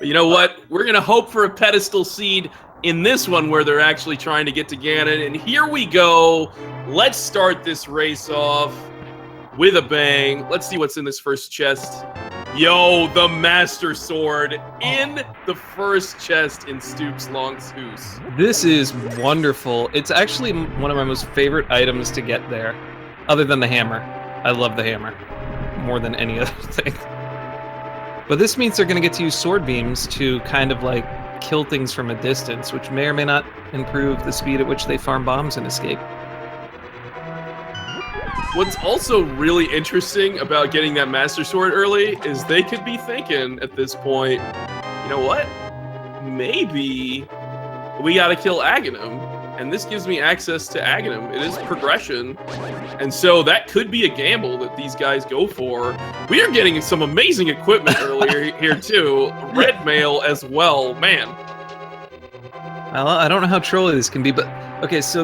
But you know what? We're going to hope for a pedestal seed in this one where they're actually trying to get to Ganon. And here we go. Let's start this race off with a bang. Let's see what's in this first chest. Yo, the Master Sword in the first chest in Stoop's Long Goose. This is wonderful. It's actually one of my most favorite items to get there, other than the hammer. I love the hammer more than any other thing. But this means they're going to get to use sword beams to kind of like kill things from a distance, which may or may not improve the speed at which they farm bombs and escape. What's also really interesting about getting that Master Sword early is they could be thinking at this point, you know what? Maybe we gotta kill Aghanim, and this gives me access to Aghanim. It is progression, and so that could be a gamble that these guys go for. We are getting some amazing equipment earlier here too. Red mail as well, man. Well, I don't know how trolly this can be, but okay, so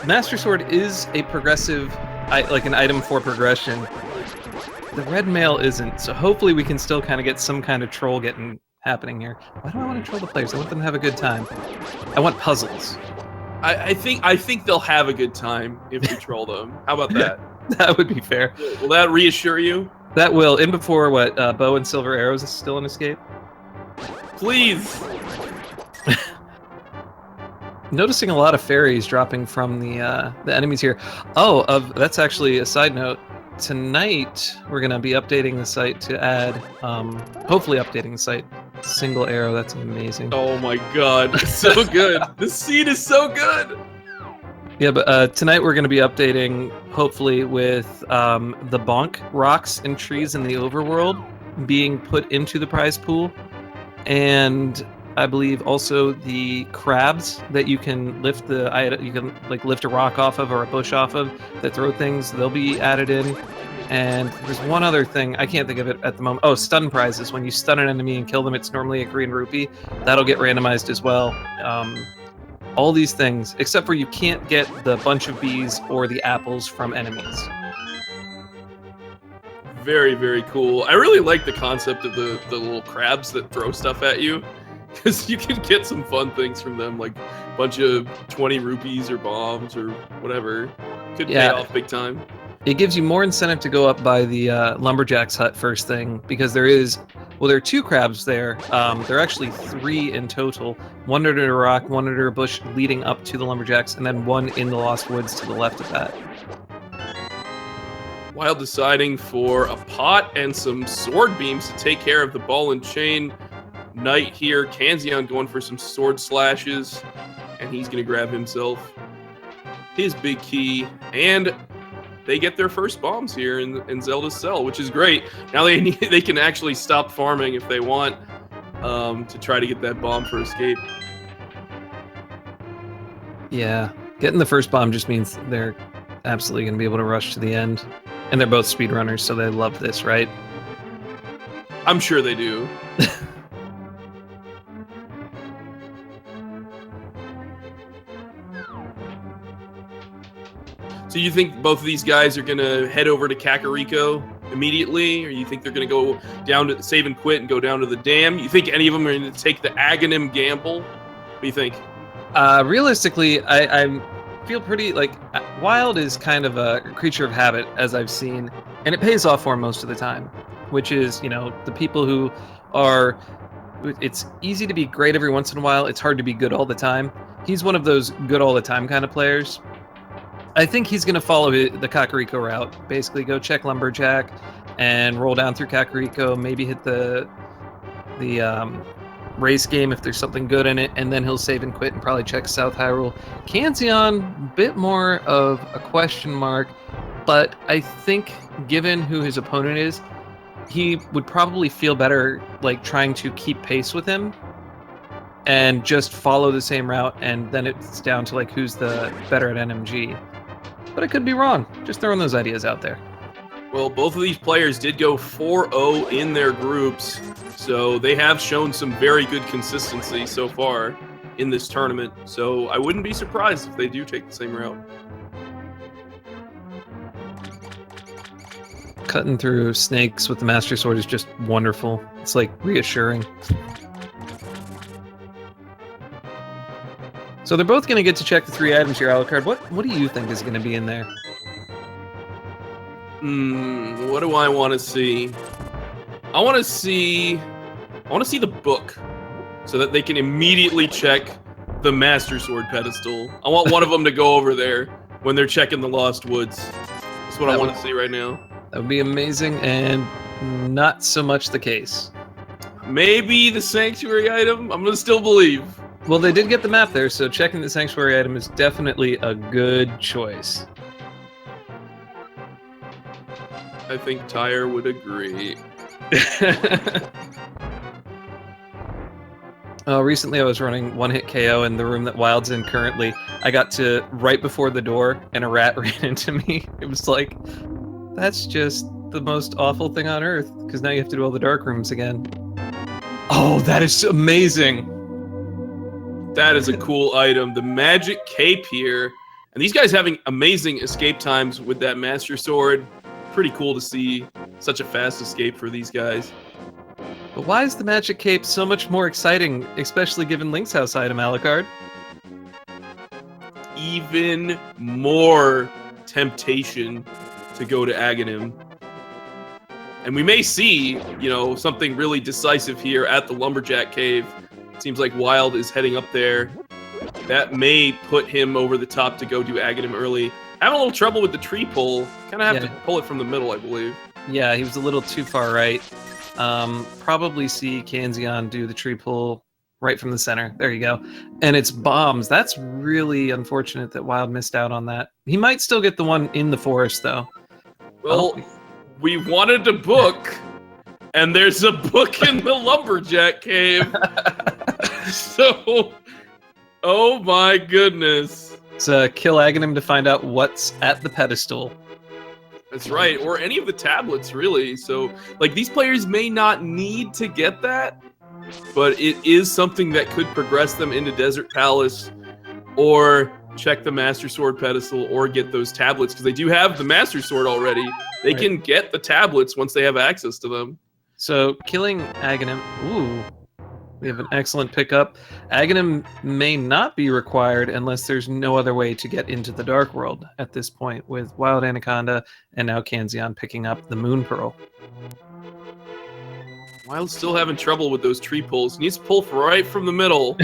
Master Sword is a progressive, like an item for progression. The red mail isn't, so hopefully we can still kind of get some kind of troll happening here. Why do I want to troll the players? I want them to have a good time. I want puzzles. I think they'll have a good time if we troll them. How about that? That would be fair. Will that reassure you? That will. In before what? Bow and silver arrows is still an escape. Please. Noticing a lot of fairies dropping from the enemies here. Oh, that's actually a side note. Tonight we're gonna be updating the site to add, hopefully updating the site. Single arrow. That's amazing. Oh my god, it's so good. This seed is so good. Yeah, but tonight we're gonna be updating, hopefully, with the bonk rocks and trees in the overworld being put into the prize pool, and I believe also the crabs that you can lift lift a rock off of or a bush off of that throw things, they'll be added in. And there's one other thing, I can't think of it at the moment. Oh, stun prizes. When you stun an enemy and kill them, it's normally a green rupee. That'll get randomized as well. All these things, except for you can't get the bunch of bees or the apples from enemies. Very, very cool. I really like the concept of the little crabs that throw stuff at you, because you can get some fun things from them, like a bunch of 20 rupees or bombs or whatever. Could pay off big time. It gives you more incentive to go up by the lumberjack's hut first thing, because there are 2 crabs there. There are actually 3 in total. One under a rock, one under a bush leading up to the lumberjacks, and then one in the Lost Woods to the left of that. Wild deciding for a pot and some sword beams to take care of the ball and chain knight here. Kanzeon going for some sword slashes, and he's going to grab himself his big key, and they get their first bombs here in Zelda's cell, which is great. Now they can actually stop farming if they want to try to get that bomb for escape. Yeah, getting the first bomb just means they're absolutely going to be able to rush to the end. And they're both speedrunners, so they love this, right? I'm sure they do. So you think both of these guys are going to head over to Kakariko immediately? Or you think they're going to go down to save and quit and go down to the dam? You think any of them are going to take the Aghanim gamble? What do you think? Realistically, I feel pretty, like, Wild is kind of a creature of habit, as I've seen, and it pays off for him most of the time, which is, the people who are... It's easy to be great every once in a while. It's hard to be good all the time. He's one of those good all the time kind of players. I think he's going to follow the Kakariko route. Basically, go check Lumberjack and roll down through Kakariko, maybe hit the race game if there's something good in it, and then he'll save and quit and probably check South Hyrule. Kanzeon, bit more of a question mark, but I think given who his opponent is, he would probably feel better like trying to keep pace with him and just follow the same route, and then it's down to like who's the better at NMG. But I could be wrong. Just throwing those ideas out there. Well, both of these players did go 4-0 in their groups, so they have shown some very good consistency so far in this tournament. So I wouldn't be surprised if they do take the same route. Cutting through snakes with the Master Sword is just wonderful. It's like reassuring. So they're both going to get to check the 3 items here, Alucard. What do you think is going to be in there? What do I want to see? I want to see the book, so that they can immediately check the Master Sword pedestal. I want one of them to go over there when they're checking the Lost Woods. That's what I want to see right now. That would be amazing, and not so much the case. Maybe the Sanctuary item? I'm going to still believe. Well, they did get the map there, so checking the Sanctuary item is definitely a good choice. I think Tyre would agree. Recently I was running one-hit KO in the room that Wild's in currently. I got to right before the door, and a rat ran into me. It was like, that's just the most awful thing on earth, because now you have to do all the dark rooms again. Oh, that is amazing! That is a cool item. The magic cape here. And these guys having amazing escape times with that Master Sword. Pretty cool to see such a fast escape for these guys. But why is the magic cape so much more exciting, especially given Link's House item, Alucard? Even more temptation to go to Aghanim. And we may see, something really decisive here at the Lumberjack Cave. Seems like Wild is heading up there. That may put him over the top to go do Aghanim early. Having a little trouble with the tree pull. Kind of have to pull it from the middle, I believe. Yeah, he was a little too far right. Probably see Kanzeon do the tree pull right from the center. There you go. And it's bombs. That's really unfortunate that Wild missed out on that. He might still get the one in the forest, though. Well, we wanted a book, and there's a book in the Lumberjack Cave. So, oh my goodness. It's kill Aghanim to find out what's at the pedestal. That's right, or any of the tablets, really. So, these players may not need to get that, but it is something that could progress them into Desert Palace, or check the Master Sword pedestal, or get those tablets, because they do have the Master Sword already. They can get the tablets once they have access to them. So, killing Aghanim... Ooh. We have an excellent pickup. Aghanim may not be required unless there's no other way to get into the Dark World at this point, with WildAnaconda and now Kanzeon picking up the Moon Pearl. Wild's still having trouble with those tree pulls. He needs to pull right from the middle.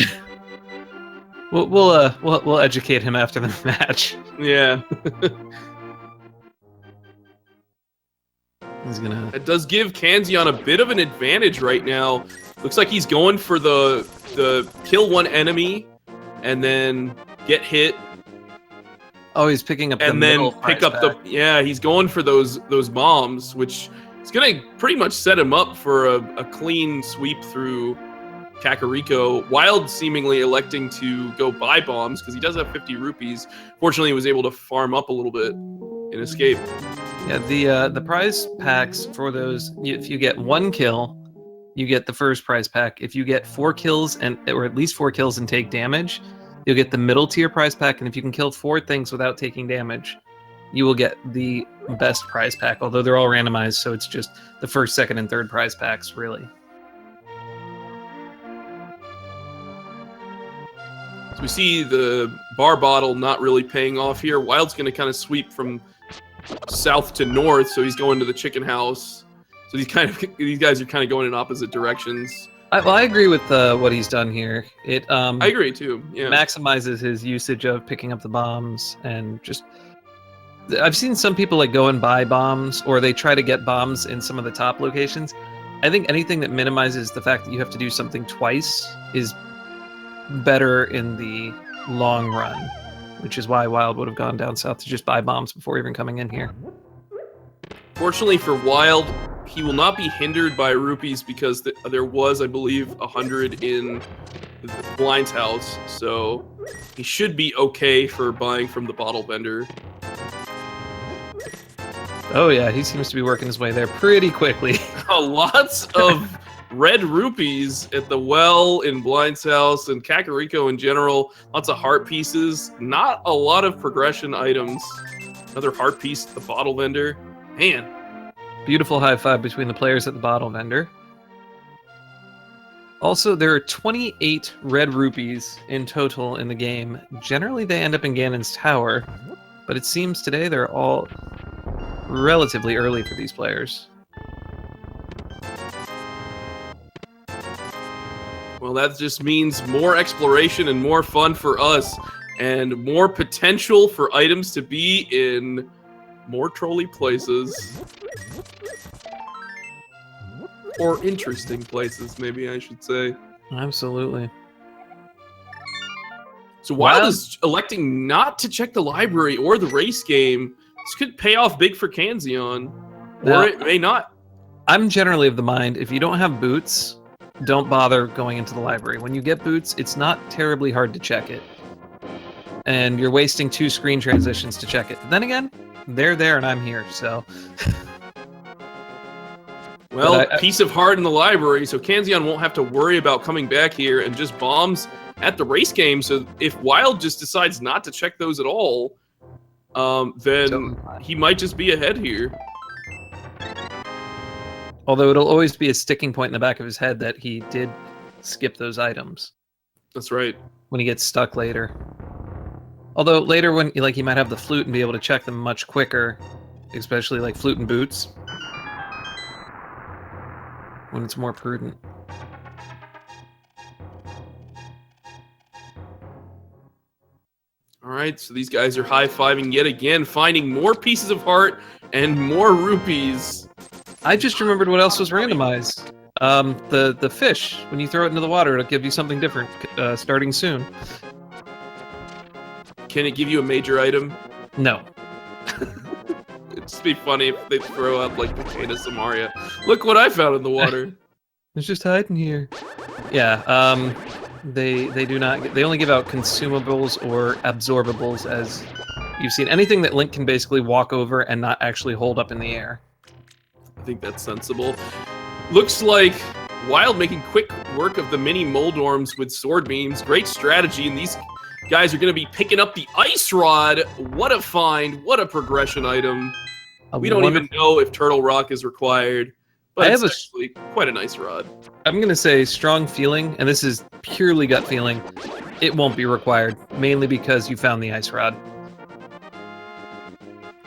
We'll educate him after the match. Yeah. He's gonna... It does give Kanzeon a bit of an advantage right now. Looks like he's going for the kill one enemy and then get hit. Oh, he's picking up and then pick up the he's going for those bombs, which is gonna pretty much set him up for a clean sweep through Kakariko. Wild seemingly electing to go buy bombs because he does have 50 rupees. Fortunately, he was able to farm up a little bit and escape. Yeah, the prize packs for those, if you get 1 kill, you get the first prize pack. If you get 4 kills or at least 4 kills and take damage, you'll get the middle tier prize pack. And if you can kill 4 things without taking damage, you will get the best prize pack. Although they're all randomized, so it's just the first, second, and third prize packs, really. So we see the bar bottle not really paying off here. Wild's going to kind of sweep from south to north, so he's going to the chicken house. So these guys are kind of going in opposite directions. I agree with what he's done here. I agree too. Yeah, maximizes his usage of picking up the bombs, and just I've seen some people go and buy bombs, or they try to get bombs in some of the top locations. I think anything that minimizes the fact that you have to do something twice is better in the long run, which is why Wild would have gone down south to just buy bombs before even coming in here. Fortunately for Wild, he will not be hindered by rupees because there was, I believe, 100 in the Blind's house, so he should be okay for buying from the bottle vendor. Oh yeah, he seems to be working his way there pretty quickly. Lots of red rupees at the well in Blind's house and Kakariko in general. Lots of heart pieces. Not a lot of progression items. Another heart piece at the bottle vendor. Man. Beautiful high five between the players at the bottle vendor. Also, there are 28 red rupees in total in the game. Generally, they end up in Ganon's tower, but it seems today they're all relatively early for these players. Well, that just means more exploration and more fun for us, and more potential for items to be in more trolly places. Or interesting places, maybe I should say. Absolutely. So Wild is electing not to check the library or the race game. This could pay off big for Kanzeon, or it may not. I'm generally of the mind, if you don't have boots, don't bother going into the library. When you get boots, it's not terribly hard to check it. And you're wasting 2 screen transitions to check it. Then again, they're there and I'm here, so... Well, piece of heart in the library, so Kanzeon won't have to worry about coming back here and just bombs at the race game. So if Wild just decides not to check those at all, then he might just be ahead here. Although it'll always be a sticking point in the back of his head that he did skip those items. That's right. When he gets stuck later. Although later when he might have the flute and be able to check them much quicker, especially like flute and boots. When it's more prudent. All right, so these guys are high-fiving yet again, finding more pieces of heart and more rupees. I just remembered what else was randomized. The fish. When you throw it into the water, it'll give you something different starting soon. Can it give you a major item? No. It'd just be funny if they throw out like Potato Samaria. Look what I found in the water. It's just hiding here. Yeah, they do not. They only give out consumables or absorbables, as you've seen. Anything that Link can basically walk over and not actually hold up in the air. I think that's sensible. Looks like Wild making quick work of the mini Moldorms with sword beams. Great strategy, and these guys are going to be picking up the Ice Rod. What a find! What a progression item. We don't even know if Turtle Rock is required, but it's actually quite a nice rod. I'm going to say strong feeling, and this is purely gut feeling, it won't be required, mainly because you found the Ice Rod.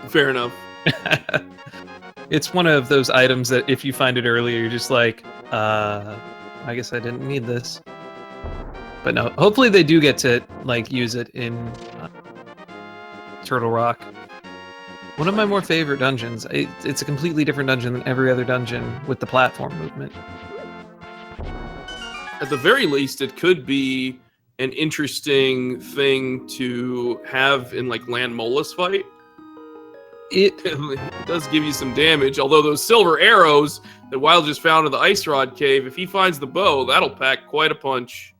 Fair enough. It's one of those items that if you find it earlier, you're just like, I guess I didn't need this. But no, hopefully they do get to use it in Turtle Rock. One of my more favorite dungeons. It's a completely different dungeon than every other dungeon with the platform movement. At the very least, it could be an interesting thing to have in Land Molus fight. It does give you some damage, although those silver arrows that Wild just found in the Ice Rod Cave, if he finds the bow, that'll pack quite a punch.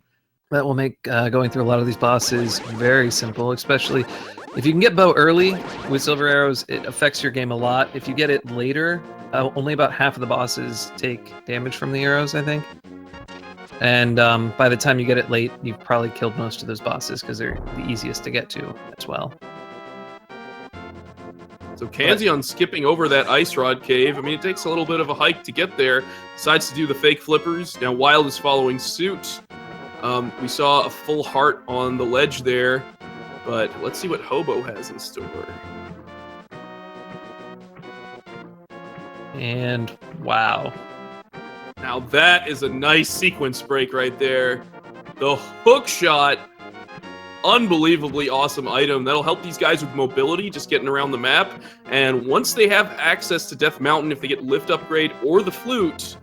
That will make going through a lot of these bosses very simple, especially if you can get bow early with silver arrows. It affects your game a lot. If you get it later, only about half of the bosses take damage from the arrows, I think. And by the time you get it late, you've probably killed most of those bosses because they're the easiest to get to as well. So Kanzeon skipping over that Ice Rod Cave. I mean, it takes a little bit of a hike to get there. Decides to do the fake flippers. Now Wild is following suit. We saw a full heart on the ledge there, but let's see what Hobo has in store. And wow. Now that is a nice sequence break right there. The hook shot, unbelievably awesome item. That'll help these guys with mobility, just getting around the map. And once they have access to Death Mountain, if they get lift upgrade or the flute,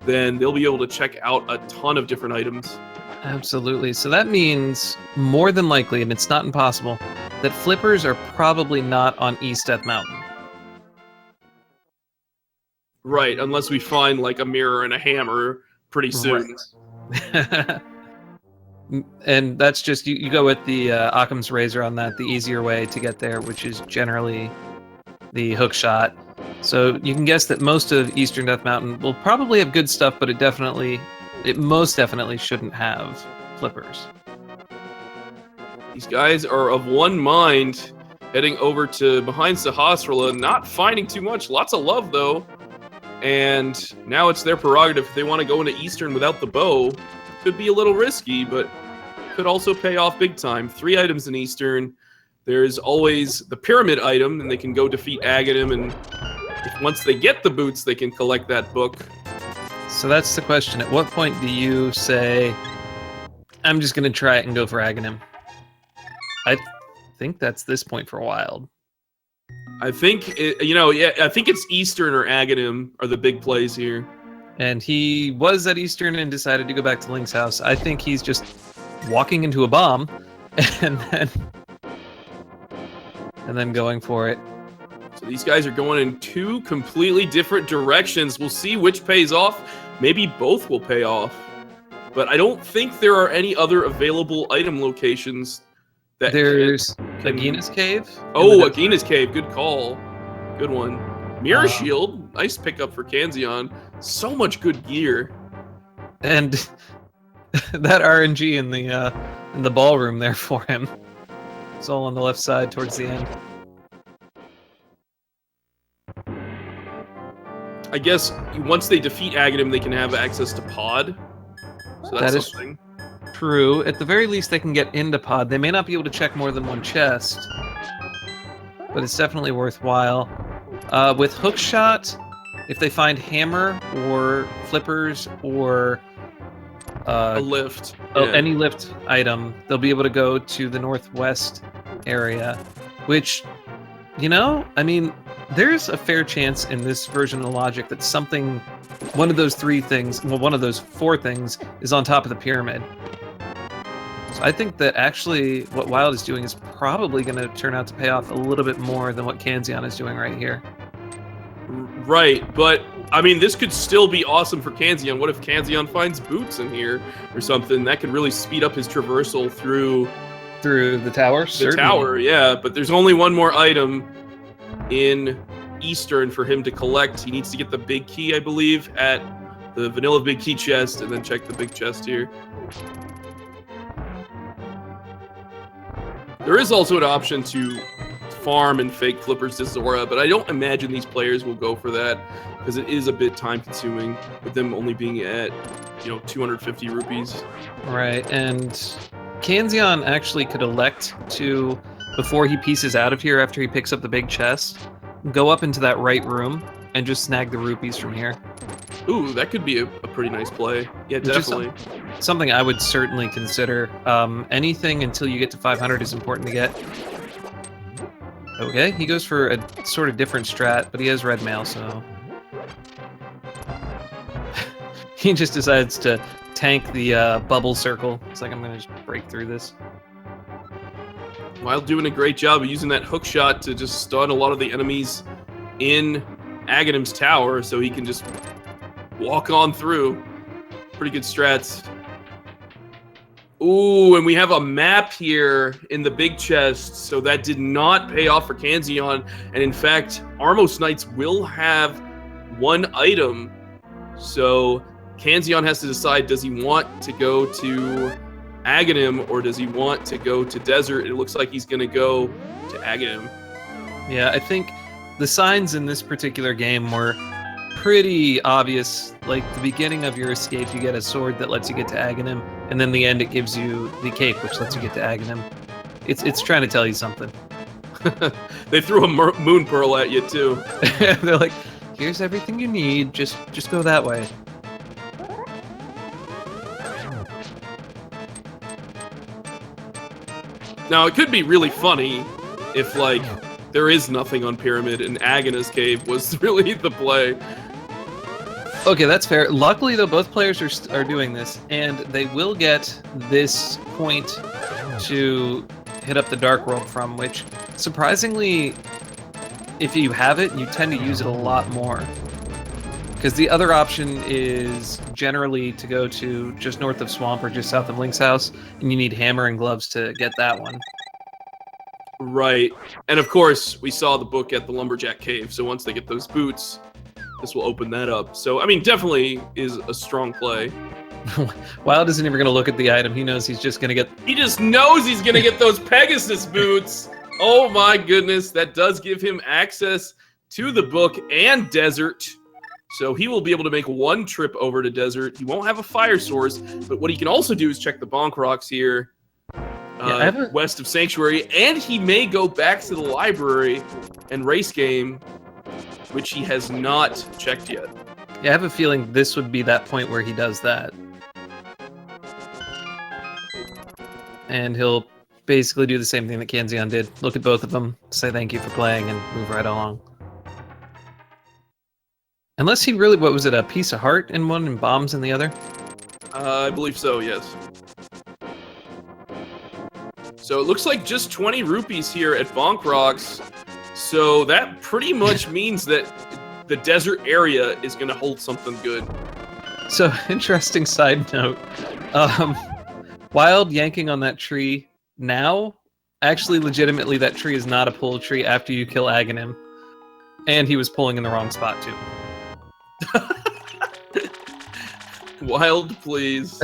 then they'll be able to check out a ton of different items. Absolutely. So that means more than likely, and it's not impossible, that flippers are probably not on East Death Mountain. Right, unless we find a mirror and a hammer pretty soon. Right. And that's just, you go with the Occam's Razor on that, the easier way to get there, which is generally the hook shot. So you can guess that most of Eastern Death Mountain will probably have good stuff, but it most definitely shouldn't have flippers. These guys are of one mind, heading over to behind Sahasrara, not finding too much. Lots of love, though. And now it's their prerogative if they want to go into Eastern without the bow. Could be a little risky, but could also pay off big time. 3 items in Eastern. There's always the pyramid item, and they can go defeat Aghanim, and once they get the boots, they can collect that book. So that's the question. At what point do you say, I'm just going to try it and go for Aghanim? I think that's this point for Wild. I think, I think it's Eastern or Aghanim are the big plays here. And he was at Eastern and decided to go back to Link's house. I think he's just walking into a bomb and then going for it. So these guys are going in 2 completely different directions. We'll see which pays off. Maybe both will pay off. But I don't think there are any other available item locations. There's Agina's Cave. Oh, Agina's Cave. Good call. Good one. Mirror Shield. Nice pickup for Kanzeon. So much good gear. And that RNG in the ballroom there for him. It's all on the left side towards the end. I guess once they defeat Aghanim, they can have access to Pod. So that's something. True. At the very least, they can get into Pod. They may not be able to check more than 1 chest, but it's definitely worthwhile. With Hookshot, if they find Hammer or Flippers or a lift, any lift item, they'll be able to go to the northwest area, which, I mean, there's a fair chance in this version of the logic that one of those 3 things, well, one of those 4 things is on top of the pyramid. So I think that actually what Wild is doing is probably going to turn out to pay off a little bit more than what Kanzeon is doing right here. Right, but I mean, this could still be awesome for Kanzeon. What if Kanzeon finds boots in here or something? That could really speed up his traversal through the tower. The tower, yeah. But there's only 1 more item in Eastern for him to collect. He needs to get the big key, I believe, at the vanilla big key chest, and then check the big chest here. There is also an option to farm and fake Flippers to Zora, but I don't imagine these players will go for that because it is a bit time-consuming with them only being at, 250 rupees. Right, and Kanzeon actually could elect to, before he pieces out of here after he picks up the big chest, go up into that right room and just snag the rupees from here. Ooh, that could be a pretty nice play. Yeah, definitely. Something I would certainly consider. Anything until you get to 500 is important to get. Okay, he goes for a sort of different strat, but he has red mail, so... he just decides to tank the bubble circle. It's like, I'm going to just break through this. Wild doing a great job of using that hook shot to just stun a lot of the enemies in Aghanim's tower, so he can just walk on through. Pretty good strats. Ooh, and we have a map here in the big chest, so that did not pay off for Kanzeon. And in fact, Armos Knights will have 1 item. So Kanzeon has to decide, does he want to go to Aghanim or does he want to go to Desert? It looks like he's going to go to Aghanim. Yeah, I think the signs in this particular game were pretty obvious. Like, the beginning of your escape, you get a sword that lets you get to Aghanim, and then the end, it gives you the cape, which lets you get to Aghanim. It's trying to tell you something. They threw a moon pearl at you, too. They're like, here's everything you need, just go that way. Now, it could be really funny if, like, there is nothing on Pyramid and Aghanis Cave was really the play. Okay, that's fair. Luckily, though, both players are doing this, and they will get this point to hit up the Dark World from, which, surprisingly, if you have it, you tend to use it a lot more. Because the other option is generally to go to just north of Swamp or just south of Link's house, and you need Hammer and Gloves to get that one. Right. And of course, we saw the book at the Lumberjack Cave, so once they get those boots, this will open that up. So, I mean, definitely is a strong play. Wild isn't even going to look at the item. He knows he's just going to get... He just knows he's going to get those Pegasus boots! Oh my goodness, that does give him access to the book and Desert. So he will be able to make one trip over to desert. He won't have a fire source, but what he can also do is check the bonk rocks here, west of Sanctuary, and he may go back to the library and race game, which he has not checked yet. Yeah, I have a feeling this would be that point where he does that. And he'll basically do the same thing that Kanzeon did. Look at both of them, say thank you for playing, and move right along. Unless he really, what was it, a piece of heart in one and bombs in the other? I believe so, yes. So it looks like just 20 rupees here at Bonk Rocks. So that pretty much means that the desert area is going to hold something good. So, interesting side note. Wild yanking on that tree now, actually legitimately that tree is not a pull tree after you kill Aghanim. And he was pulling in the wrong spot too. Wild, please.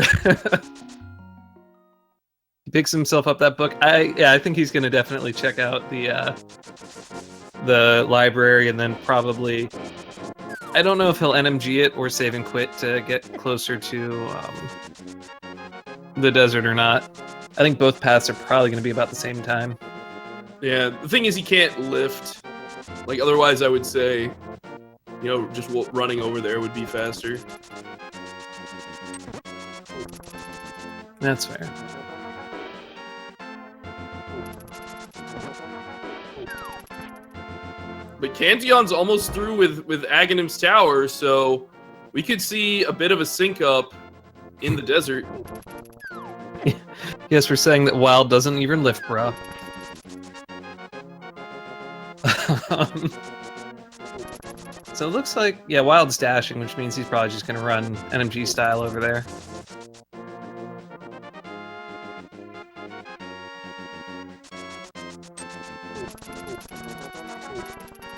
He picks himself up that book. I think he's going to definitely check out the library and then probably, I don't know if he'll NMG it or save and quit to get closer to the desert or not. I think both paths are probably going to be about the same time. Yeah, the thing is he can't lift. Like, otherwise I would say, just running over there would be faster. That's fair. But Kanzeon's almost through with Aghanim's tower, so we could see a bit of a sync up in the desert. Yes, we're saying that Wild doesn't even lift, bro. So it looks like, yeah, Wild's dashing, which means he's probably just going to run NMG style over there.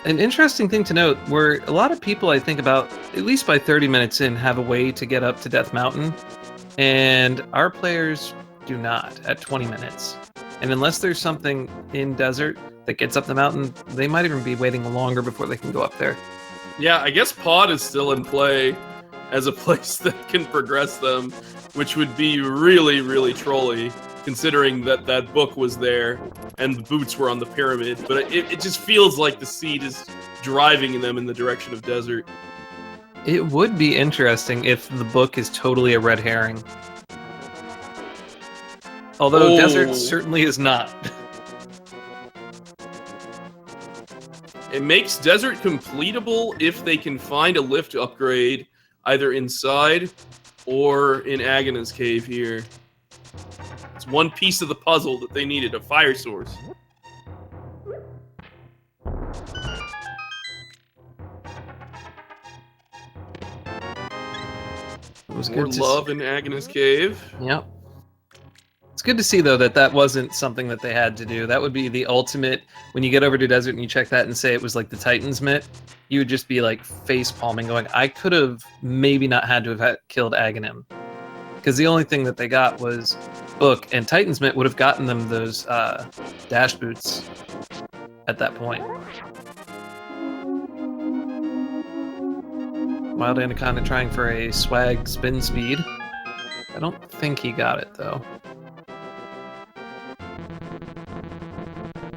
An interesting thing to note, where a lot of people, I think about, at least by 30 minutes in, have a way to get up to Death Mountain, and our players do not at 20 minutes. And unless there's something in desert that gets up the mountain, they might even be waiting longer before they can go up there. Yeah, I guess Pod is still in play as a place that can progress them, which would be really, really trolly, considering that that book was there and the boots were on the pyramid. But it just feels like the seed is driving them in the direction of desert. It would be interesting if the book is totally a red herring. Although desert certainly is not. It makes desert completable if they can find a lift upgrade either inside or in Aghanim's cave here. It's one piece of the puzzle that they needed, a fire source. It was More good love in Aghanim's cave. Yep. It's good to see, though, that wasn't something that they had to do. That would be the ultimate, when you get over to desert and you check that and say it was like the Titan's Mitt, you would just be like face palming going, I could have maybe not had to have killed Aghanim. Because the only thing that they got was book, and Titan's Mitt would have gotten them those dash boots at that point. WildAnaconda trying for a swag spin speed. I don't think he got it, though.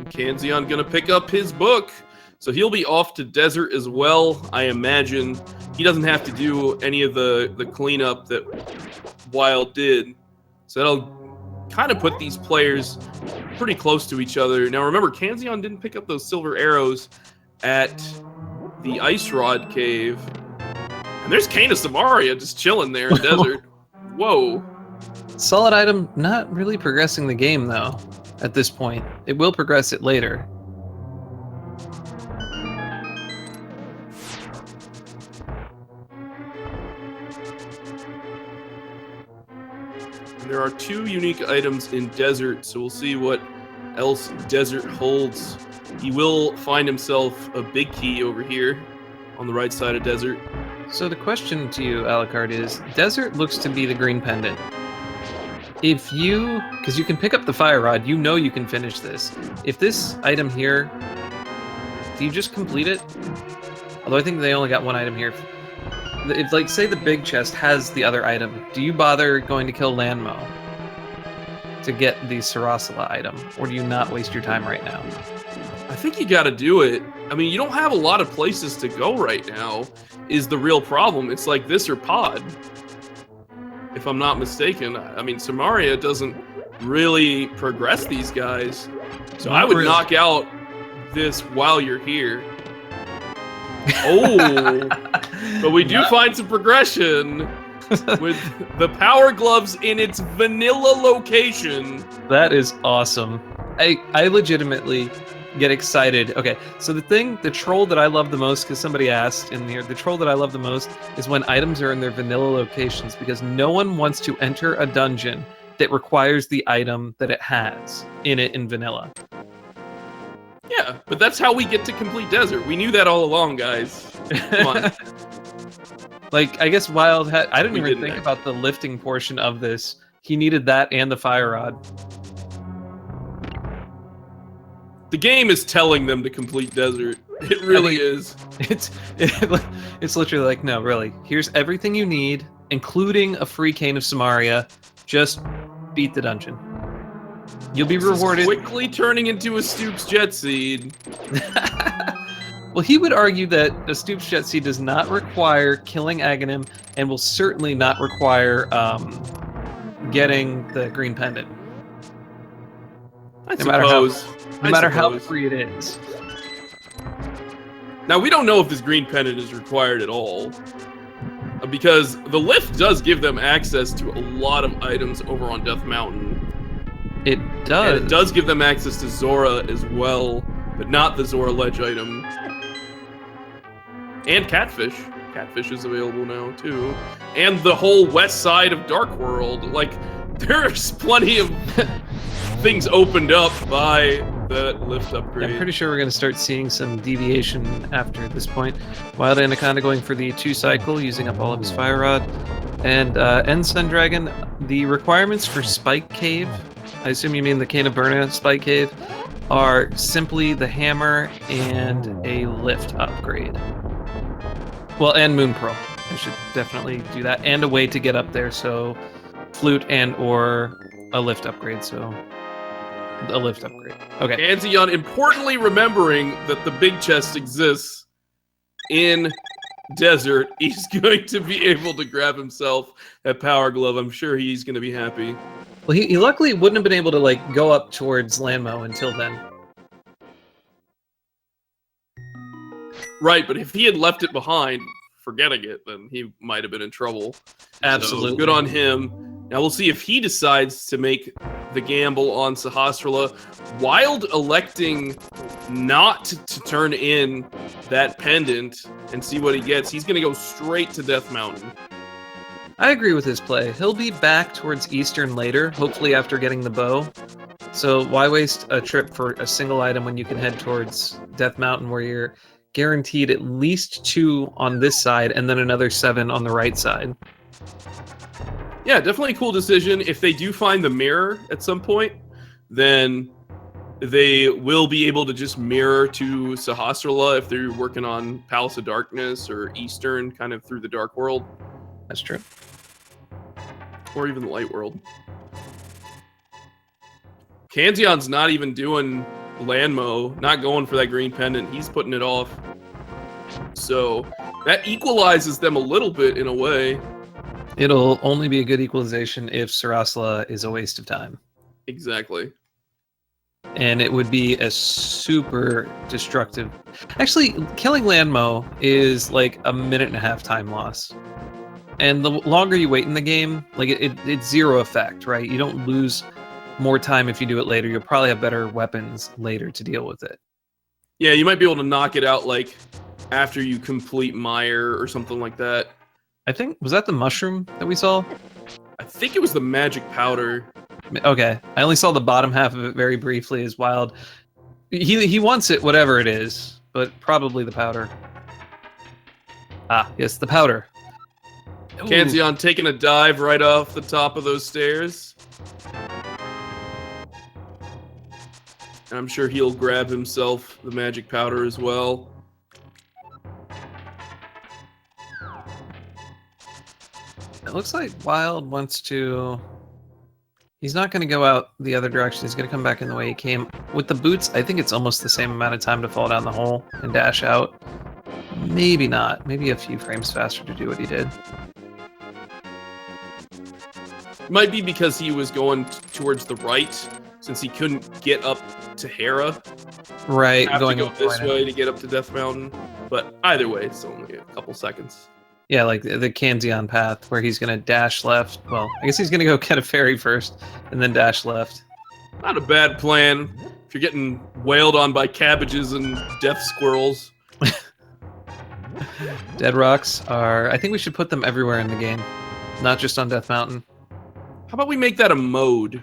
Kanzeon gonna pick up his book, so he'll be off to desert as well, I imagine. He doesn't have to do any of the cleanup that Wild did, so that'll kind of put these players pretty close to each other. Now remember, Kanzeon didn't pick up those silver arrows at the Ice Rod Cave, and there's Kana Samaria just chilling there in desert. Whoa. Solid item, not really progressing the game, though, at this point. It will progress it later. There are 2 unique items in desert, so we'll see what else desert holds. He will find himself a big key over here on the right side of desert. So the question to you, Alucard, is desert looks to be the green pendant. If you, because you can pick up the fire rod, you know you can finish this. If this item here, do you just complete it? Although I think they only got one item here. if, like, say the big chest has the other item, do you bother going to kill Lanmo to get the Sarasala item, or do you not waste your time right now? I think you gotta do it. I mean, you don't have a lot of places to go right now, is the real problem. It's like this or Pod, if I'm not mistaken. I mean, Samaria doesn't really progress these guys. So Not I would really. knock out this while you're here. Oh, but we do find some progression with the Power Gloves in its vanilla location. That is awesome. I legitimately get excited. Okay, so the troll that I love the most, because somebody asked in here, the troll that I love the most is when items are in their vanilla locations, because no one wants to enter a dungeon that requires the item that it has in it in vanilla. Yeah, but that's how we get to complete desert. We knew that all along, guys. Come on. Like, I guess Wild had... I didn't We even didn't think actually. about the lifting portion of this. He needed that and the fire rod. The game is telling them to complete desert. It really is. It's literally like, no, really. Here's everything you need, including a free cane of Samaria. Just beat the dungeon. You'll be This is rewarded. quickly turning into a Stoops Jet Seed. Well, he would argue that a Stoops Jet Seed does not require killing Aghanim and will certainly not require getting the green pendant. I No matter how suppose. free it is. Now, we don't know if this green pendant is required at all. Because the lift does give them access to a lot of items over on Death Mountain. It does. And it does give them access to Zora as well, but not the Zora Ledge item. And Catfish. Catfish is available now, too. And the whole west side of Dark World. Like, there's plenty of things opened up by the lift upgrade. I'm pretty sure we're going to start seeing some deviation after this point. Wild Anaconda going for the 2-cycle, using up all of his Fire Rod. And Ensign Dragon, the requirements for Spike Cave, I assume you mean the Cane of Burna Spike Cave, are simply the hammer and a lift upgrade. Well, and Moon Pearl. I should definitely do that. And a way to get up there, so flute and or a lift upgrade, so a lift upgrade. Okay. Kanzeon importantly remembering that the big chest exists in desert. He's going to be able to grab himself that Power Glove. I'm sure he's going to be happy. Well, he luckily wouldn't have been able to, like, go up towards Lanmo until then. Right, but if he had left it behind, forgetting it, then he might have been in trouble. Absolutely. So good on him. Now we'll see if he decides to make the gamble on Sahasrara. Wild electing not to turn in that pendant and see what he gets. He's going to go straight to Death Mountain. I agree with his play. He'll be back towards Eastern later, hopefully after getting the bow. So why waste a trip for a single item when you can head towards Death Mountain, where you're guaranteed at least 2 on this side and then another 7 on the right side. Yeah, definitely a cool decision. If they do find the mirror at some point, then they will be able to just mirror to Sahasrara if they're working on Palace of Darkness or Eastern, kind of through the Dark World. That's true. Or even the Light World. Kanzeon's not even doing Lanmo, not going for that green pendant. He's putting it off. So that equalizes them a little bit in a way. It'll only be a good equalization if Sarasala is a waste of time. Exactly. And it would be a super destructive... Actually, killing Lanmo is like a 1.5-minute time loss. And the longer you wait in the game, like it's zero effect, right? You don't lose more time if you do it later. You'll probably have better weapons later to deal with it. Yeah, you might be able to knock it out like after you complete Mire or something like that. I think, was that the mushroom that we saw? I think it was the magic powder. Okay, I only saw the bottom half of it very briefly as Wild. He wants it, whatever it is, but probably the powder. Ah, yes, the powder. Ooh. Kanzeon taking a dive right off the top of those stairs. And I'm sure he'll grab himself the magic powder as well. it looks like Wild wants to... He's not going to go out the other direction. He's going to come back in the way he came. With the boots, I think it's almost the same amount of time to fall down the hole and dash out. Maybe not. Maybe a few frames faster to do what he did. Might be because he was going towards the right, since he couldn't get up to Hera. Right, Have going to go this way to get up to Death Mountain. But either way, it's only a couple seconds. Yeah, like the Kanzeon path, where he's going to dash left. Well, I guess he's going to go get a ferry first, and then dash left. Not a bad plan if you're getting wailed on by cabbages and death squirrels. Dead rocks are... I think we should put them everywhere in the game, not just on Death Mountain. How about we make that a mode?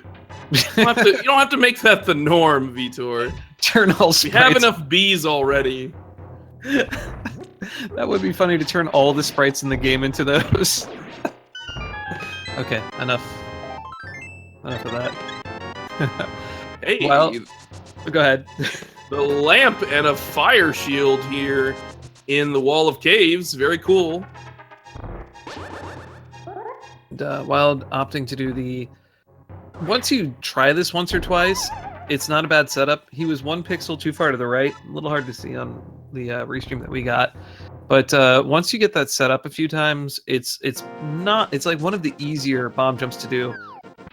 You don't have to make that the norm, Vitor. Turn all sprites... We have enough bees already. That would be funny to turn all the sprites in the game into those. Okay, enough. Enough of that. Hey, well, go ahead. The lamp and a fire shield here in the Wall of Caves. Very cool. And, Wild opting to do the... Once you try this once or twice, it's not a bad setup. He was 1 pixel too far to the right. A little hard to see on the restream that we got. But once you get that set up a few times, it's like one of the easier bomb jumps to do.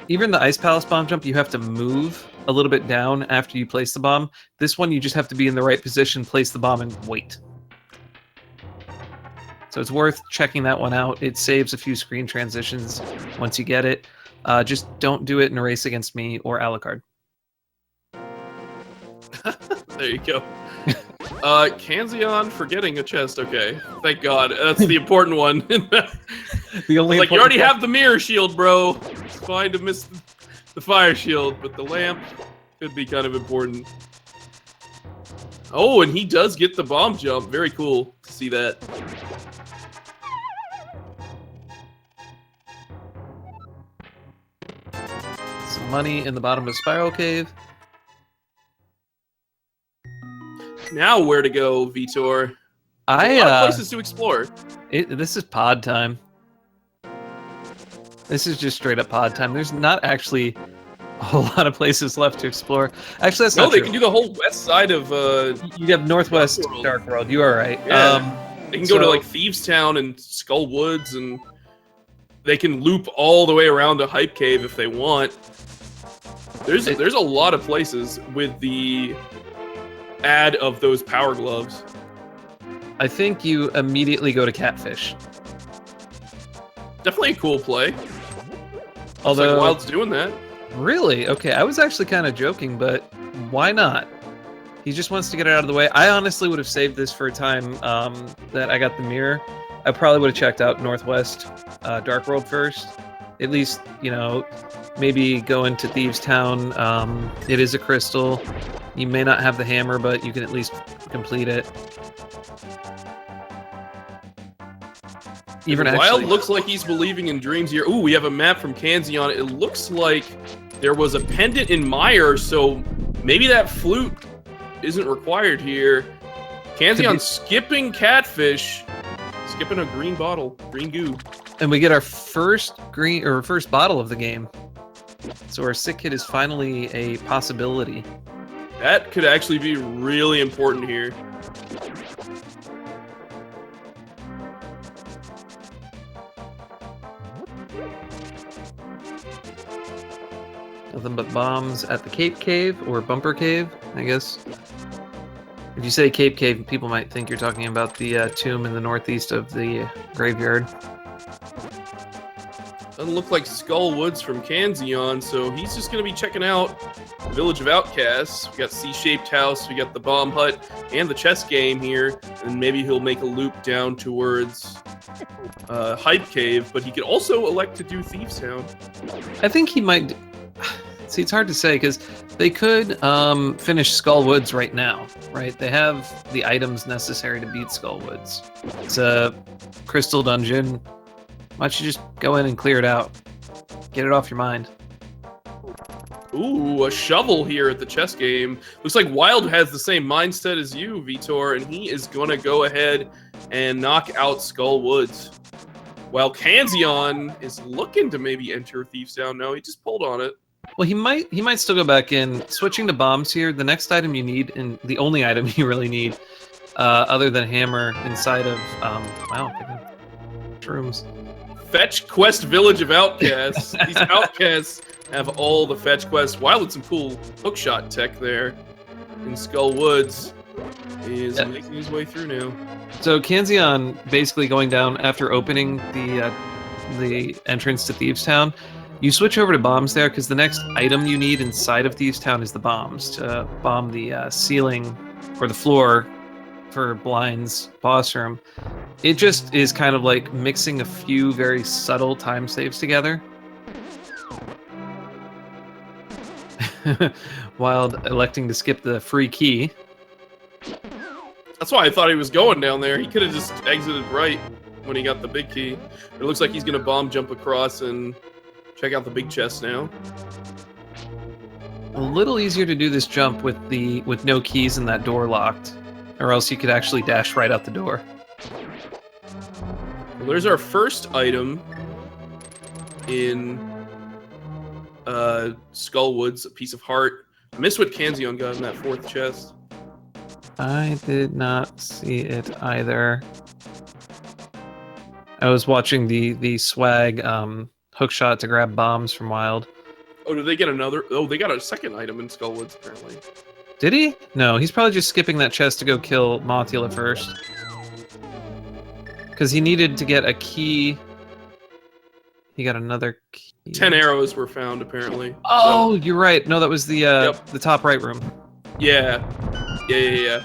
Even the Ice Palace bomb jump, you have to move a little bit down after you place the bomb. This one, you just have to be in the right position, place the bomb, and wait. So it's worth checking that one out. It saves a few screen transitions once you get it. Just don't do it in a race against me or Alucard. There you go. Kanzeon forgetting a chest. Okay, thank God. That's the important one. The only like you already have the mirror shield, bro. It's fine to miss the fire shield, but the lamp could be kind of important. Oh, and he does get the bomb jump. Very cool to see that. Some money in the bottom of Spiral Cave. Now where to go, Vitor? A lot of places to explore. This is pod time. This is just straight up pod time. There's not actually a whole lot of places left to explore. Actually, that's not true. No, they can do the whole west side of... You have Northwest Dark World. You are right. Yeah. They can go to like Thieves Town and Skull Woods, and they can loop all the way around to Hype Cave if they want. There's a lot of places with the add of those power gloves. I think you immediately go to Catfish. Definitely a cool play. Although looks like Wild's doing that. Really? Okay, I was actually kind of joking, but why not? He just wants to get it out of the way. I honestly would have saved this for a time that I got the mirror. I probably would have checked out Northwest Dark World first. At least, you know, maybe go into Thieves Town. It is a crystal. You may not have the hammer, but you can at least complete it. Even Wild looks like he's believing in dreams here. Ooh, we have a map from Kanzeon. It looks like there was a pendant in Mire, so maybe that flute isn't required here. Kanzeon skipping Catfish, skipping a green bottle, green goo. And we get our first bottle of the game. So our sick kit is finally a possibility. That could actually be really important here. Nothing but bombs at the Cape Cave, or Bumper Cave, I guess. If you say Cape Cave, people might think you're talking about the tomb in the northeast of the graveyard. Doesn't look like Skull Woods from Kanzeon, so he's just going to be checking out the Village of Outcasts. We got C-shaped house, we got the bomb hut, and the chess game here, and maybe he'll make a loop down towards Hype Cave, but he could also elect to do Thieves Town. I think he might... See, it's hard to say, because they could finish Skull Woods right now, right? They have the items necessary to beat Skull Woods. It's a crystal dungeon. Why don't you just go in and clear it out? Get it off your mind. Ooh, a shovel here at the chess game. Looks like Wild has the same mindset as you, Vitor, and he is going to go ahead and knock out Skull Woods. While Kanzeon is looking to maybe enter Thief's Town. No, he just pulled on it. Well, he might still go back in. Switching to bombs here, the next item you need, and the only item you really need, other than hammer inside of, wow, shrooms. Fetch Quest Village of Outcasts. These outcasts have all the fetch quests. Wild with some cool hookshot tech there in Skull Woods is making his way through now. So Kanzeon basically going down after opening the entrance to Thieves Town. You switch over to bombs there because the next item you need inside of Thieves Town is the bombs to bomb the ceiling or the floor for Blind's boss room. It just is kind of like mixing a few very subtle time saves together. Wild electing to skip the free key. That's why I thought he was going down there. He could have just exited right when he got the big key. It looks like he's going to bomb jump across and check out the big chest now. A little easier to do this jump with no keys and that door locked, or else you could actually dash right out the door. Well, there's our first item in Skullwoods, a piece of heart. I missed what Kanzeon got in that fourth chest. I did not see it either. I was watching the swag hookshot to grab bombs from Wild. Oh, did they get another? Oh, they got a second item in Skullwoods, apparently. Did he? No, he's probably just skipping that chest to go kill Mothula first. Because he needed to get a key. He got another key. 10 arrows were found, apparently. Oh, so, you're right. No, that was the top right room. Yeah. Yeah.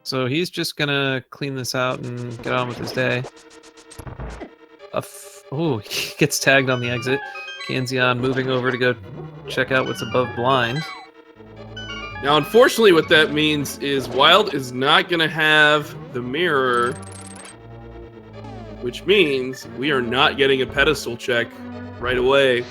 So he's just gonna clean this out and get on with his day. Oh, he gets tagged on the exit. Kanzeon moving over to go check out what's above Blind. Now, unfortunately, what that means is Wild is not going to have the mirror, which means we are not getting a pedestal check right away.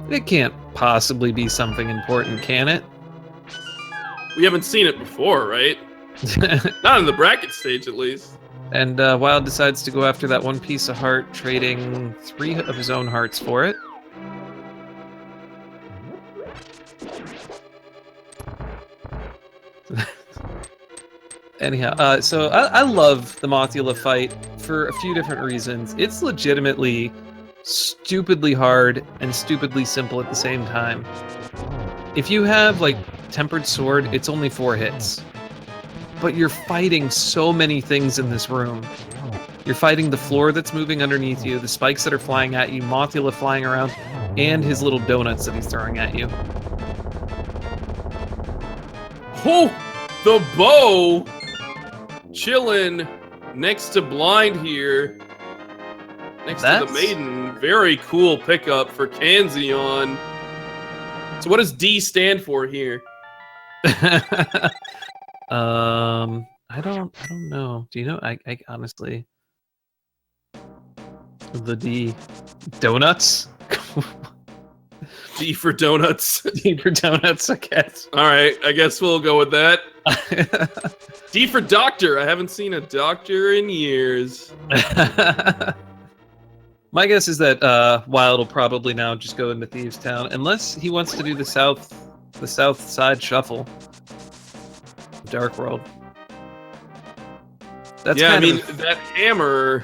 It can't possibly be something important, can it? We haven't seen it before, right? Not in the bracket stage, at least. And Wild decides to go after that one piece of heart, trading 3 of his own hearts for it. Anyhow, so I love the Mothula fight for a few different reasons. It's legitimately stupidly hard and stupidly simple at the same time. If you have, like, Tempered Sword, it's only 4 hits. But you're fighting so many things in this room. You're fighting the floor that's moving underneath you, the spikes that are flying at you, Mothula flying around, and his little donuts that he's throwing at you. Oh, the bow! Chilling next to Blind here. Next to the maiden. Very cool pickup for Kanzeon. So what does D stand for here? I don't know. Do you know? I honestly, the D, donuts. D for donuts. D for donuts, I guess. All right, I guess we'll go with that. D for doctor. I haven't seen a doctor in years. My guess is that Wild will probably now just go into Thieves Town, unless he wants to do the south side shuffle. Dark World. That's that hammer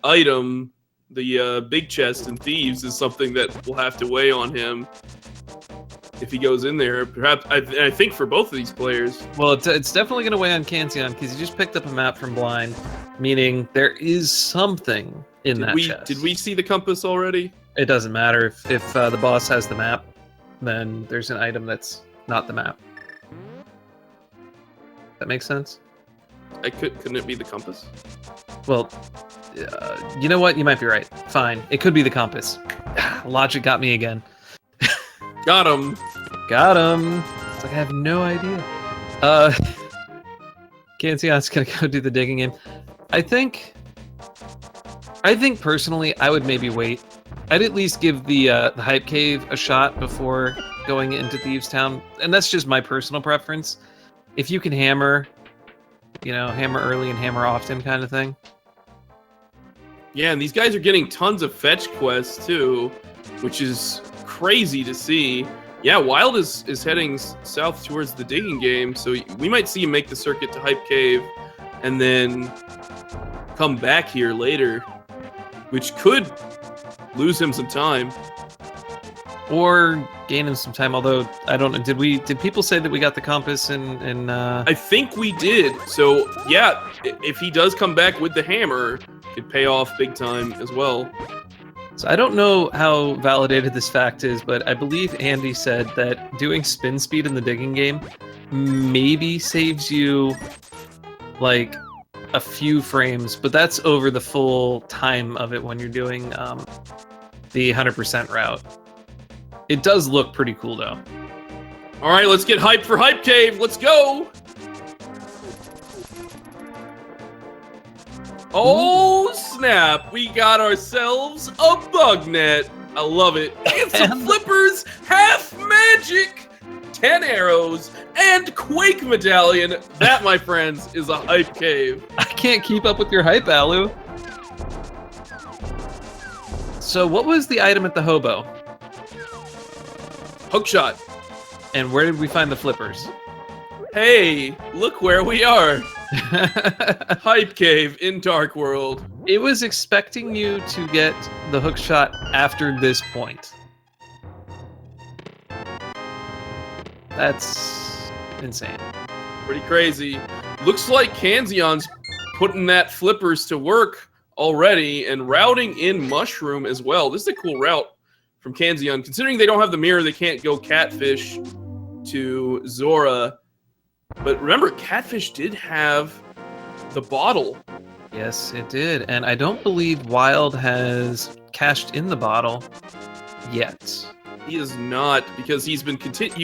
item, the big chest in Thieves, is something that will have to weigh on him if he goes in there. Perhaps I think for both of these players. Well, it's definitely going to weigh on Kanzeon because he just picked up a map from Blind, meaning there is something in that chest. Did we see the compass already? It doesn't matter if the boss has the map, then there's an item that's not the map. That makes sense? Couldn't it be the compass? Well, you know what? You might be right. Fine. It could be the compass. Logic got me again. Got him. Got him. It's like I have no idea. Kanzeon's gonna go do the digging game. I think personally, I would maybe wait. I'd at least give the hype cave a shot before going into Thieves Town, and that's just my personal preference. If you can hammer, hammer early and hammer often kind of thing. Yeah, and these guys are getting tons of fetch quests too, which is crazy to see. Yeah, Wild is heading south towards the digging game, so we might see him make the circuit to Hype Cave and then come back here later, which could lose him some time. Or gain him some time, although I don't know. Did people say that we got the compass in I think we did. So yeah, if he does come back with the hammer, could pay off big time as well. So I don't know how validated this fact is, but I believe Andy said that doing spin speed in the digging game maybe saves you like a few frames, but that's over the full time of it when you're doing the 100% route. It does look pretty cool though. All right, let's get hyped for Hype Cave. Let's go. Oh, snap. We got ourselves a bug net. I love it. And some flippers, half magic, 10 arrows, and Quake Medallion. That, my friends, is a Hype Cave. I can't keep up with your hype, Alu. So what was the item at the hobo? Hookshot. And where did we find the flippers? Hey, look where we are. Hype Cave in Dark World. It was expecting you to get the hookshot after this point. That's insane. Pretty crazy. Looks like Kanzeon's putting that flippers to work already and routing in Mushroom as well. This is a cool route from Kanzeon. Considering they don't have the mirror, they can't go Catfish to Zora. But remember, Catfish did have the bottle. Yes, it did. And I don't believe Wild has cashed in the bottle yet. He is not, because he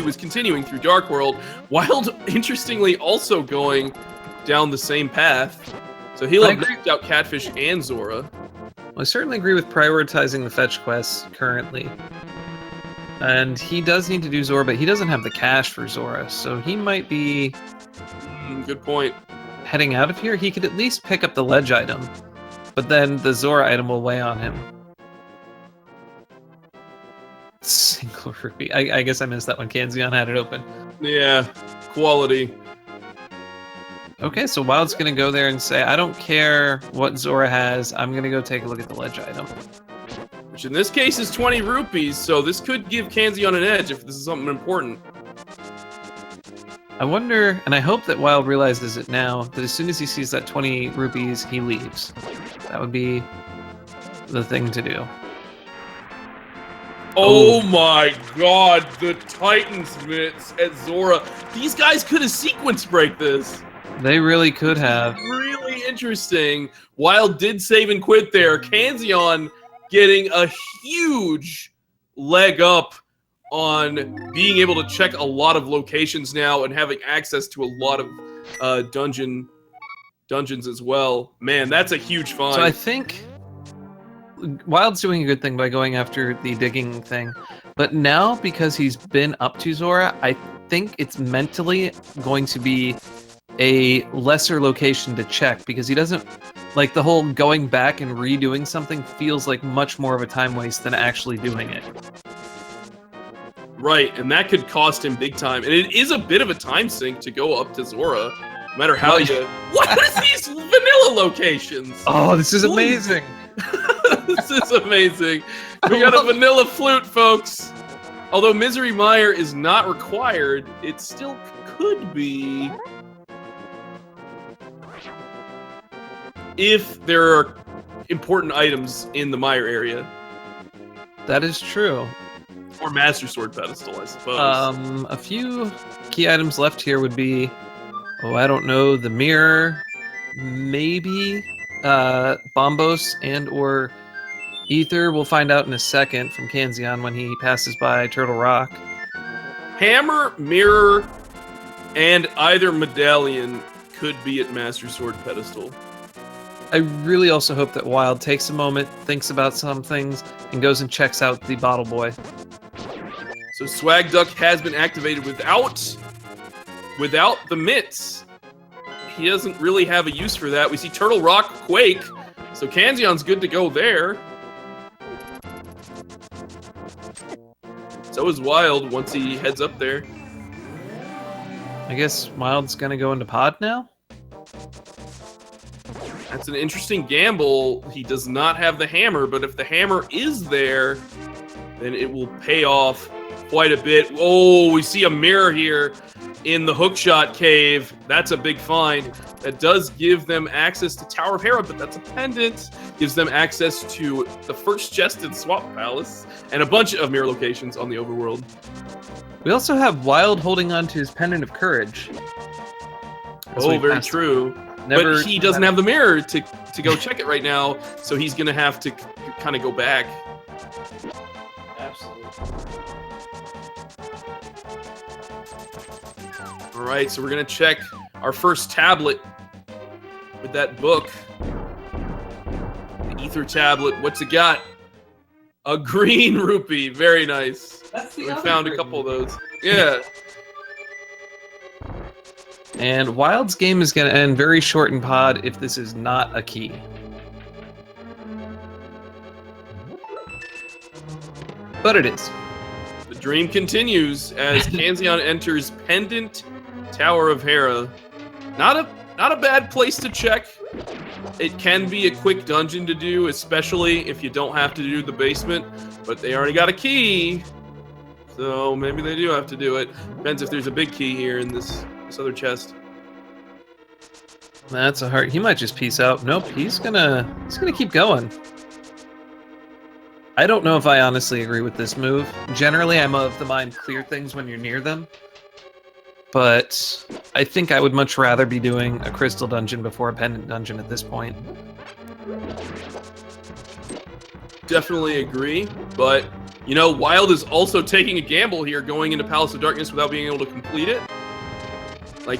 was continuing through Dark World. Wild, interestingly, also going down the same path. So he'll have knocked out Catfish and Zora. Well, I certainly agree with prioritizing the fetch quests currently. And he does need to do Zora, but he doesn't have the cash for Zora, so he might be... good point. Heading out of here, he could at least pick up the ledge item, but then the Zora item will weigh on him. Single rupee. I guess I missed that one. Kanzeon had it open. Yeah, quality. Okay, so Wild's gonna go there and say, I don't care what Zora has, I'm gonna go take a look at the ledge item. Which in this case is 20 rupees, so this could give Kanzeon an edge if this is something important. I wonder, and I hope that Wild realizes it now, that as soon as he sees that 20 rupees, he leaves. That would be the thing to do. Oh my god, the Titan's mitts at Zora. These guys could have sequence break this. They really could have. Really interesting. Wild did save and quit there. Kanzeon getting a huge leg up on being able to check a lot of locations now and having access to a lot of dungeons as well. Man, that's a huge find. So I think Wild's doing a good thing by going after the digging thing, but now because he's been up to Zora, I think it's mentally going to be a lesser location to check because he doesn't like the whole going back and redoing something feels like much more of a time waste than actually doing it. Right, and that could cost him big time. And it is a bit of a time sink to go up to Zora, no matter how you... What is these vanilla locations? Oh, this is amazing. This is amazing. We got a vanilla flute, folks. Although Misery Mire is not required, it still could be... if there are important items in the Mire area. That is true. Or Master Sword pedestal, I suppose. A few key items left here would be, oh, I don't know, the mirror, maybe Bombos and or Ether. We'll find out in a second from Kanzeon when he passes by Turtle Rock. Hammer, mirror, and either medallion could be at Master Sword pedestal. I really also hope that Wild takes a moment, thinks about some things, and goes and checks out the Bottle Boy. So Swag Duck has been activated without the mitts. He doesn't really have a use for that. We see Turtle Rock Quake, so Kanzeon's good to go there. So is Wild once he heads up there. I guess Wild's gonna go into pod now? That's an interesting gamble. He does not have the hammer, but if the hammer is there, then it will pay off quite a bit. Oh, we see a mirror here in the hookshot cave. That's a big find. That does give them access to Tower of Hera, but that's a pendant. Gives them access to the first chest in Swap Palace and a bunch of mirror locations on the overworld. We also have Wild holding on to his pendant of courage. Oh, very true. But he doesn't have the mirror to go check it right now, so he's going to have to kind of go back. Absolutely. All right, so we're going to check our first tablet with that book. The Ether tablet. What's it got? A green rupee. Very nice. We found a couple of those. Yeah. And Wild's game is going to end very short in pod if this is not a key. But it is. The dream continues as Kanzeon enters Pendant Tower of Hera. Not a bad place to check. It can be a quick dungeon to do, especially if you don't have to do the basement, but they already got a key. So maybe they do have to do it. Depends if there's a big key here in this other chest. That's a hard. He might just peace out. Nope, he's gonna keep going. I don't know if I honestly agree with this move. Generally, I'm of the mind clear things when you're near them. But I think I would much rather be doing a crystal dungeon before a pendant dungeon at this point. Definitely agree, but you know, Wild is also taking a gamble here, going into Palace of Darkness without being able to complete it. Like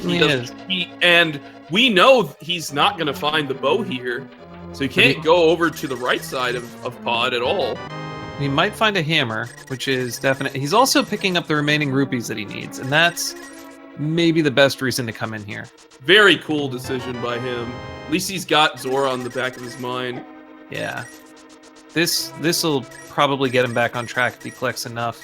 and we know he's not going to find the bow here, so he can't go over to the right side of pod at all. He might find a hammer, which is definite. He's also picking up the remaining rupees that he needs, and that's maybe the best reason to come in here. Very cool decision by him. At least he's got Zora on the back of his mind. Yeah. This will probably get him back on track if he collects enough.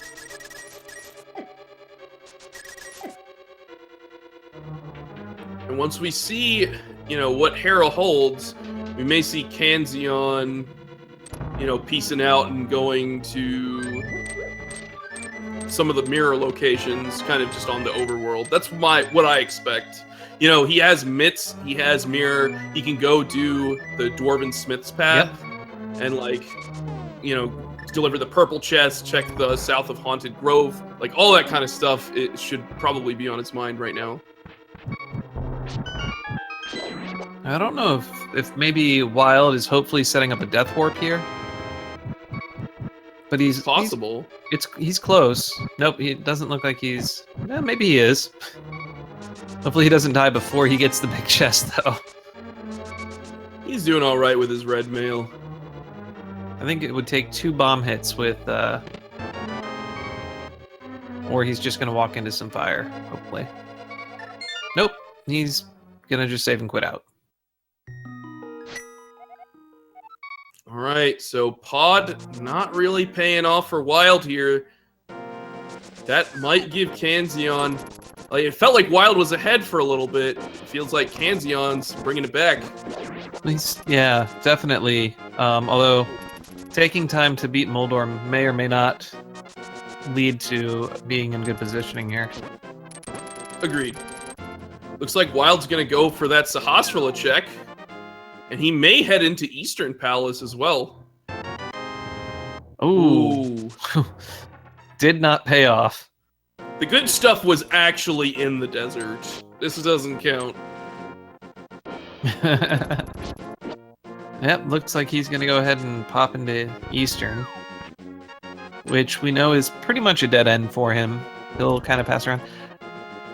And once we see, you know, what Hera holds, we may see Kanzeon, you know, piecing out and going to some of the mirror locations, kind of just on the overworld. That's what I expect. You know, he has mitts, he has mirror, he can go do the Dwarven Smith's path, and like, you know, deliver the purple chest, check the south of Haunted Grove, like all that kind of stuff. It should probably be on his mind right now. I don't know if maybe Wild is hopefully setting up a death warp here. But he's possible. He's close. Nope, he doesn't look like he's. Maybe he is. Hopefully he doesn't die before he gets the big chest, though. He's doing all right with his red mail. I think it would take 2 bomb hits with, or he's just gonna walk into some fire. Hopefully. Nope, he's gonna just save and quit out. All right, so pod not really paying off for Wild here. That might give Kanzeon... Like, it felt like Wild was ahead for a little bit. It feels like Kanzeon's bringing it back. Yeah, definitely. Although, taking time to beat Moldor may or may not lead to being in good positioning here. Agreed. Looks like Wild's going to go for that Sahasrara check. And he may head into Eastern Palace as well. Ooh. Did not pay off. The good stuff was actually in the desert. This doesn't count. Yep, looks like he's going to go ahead and pop into Eastern. Which we know is pretty much a dead end for him. He'll kind of pass around.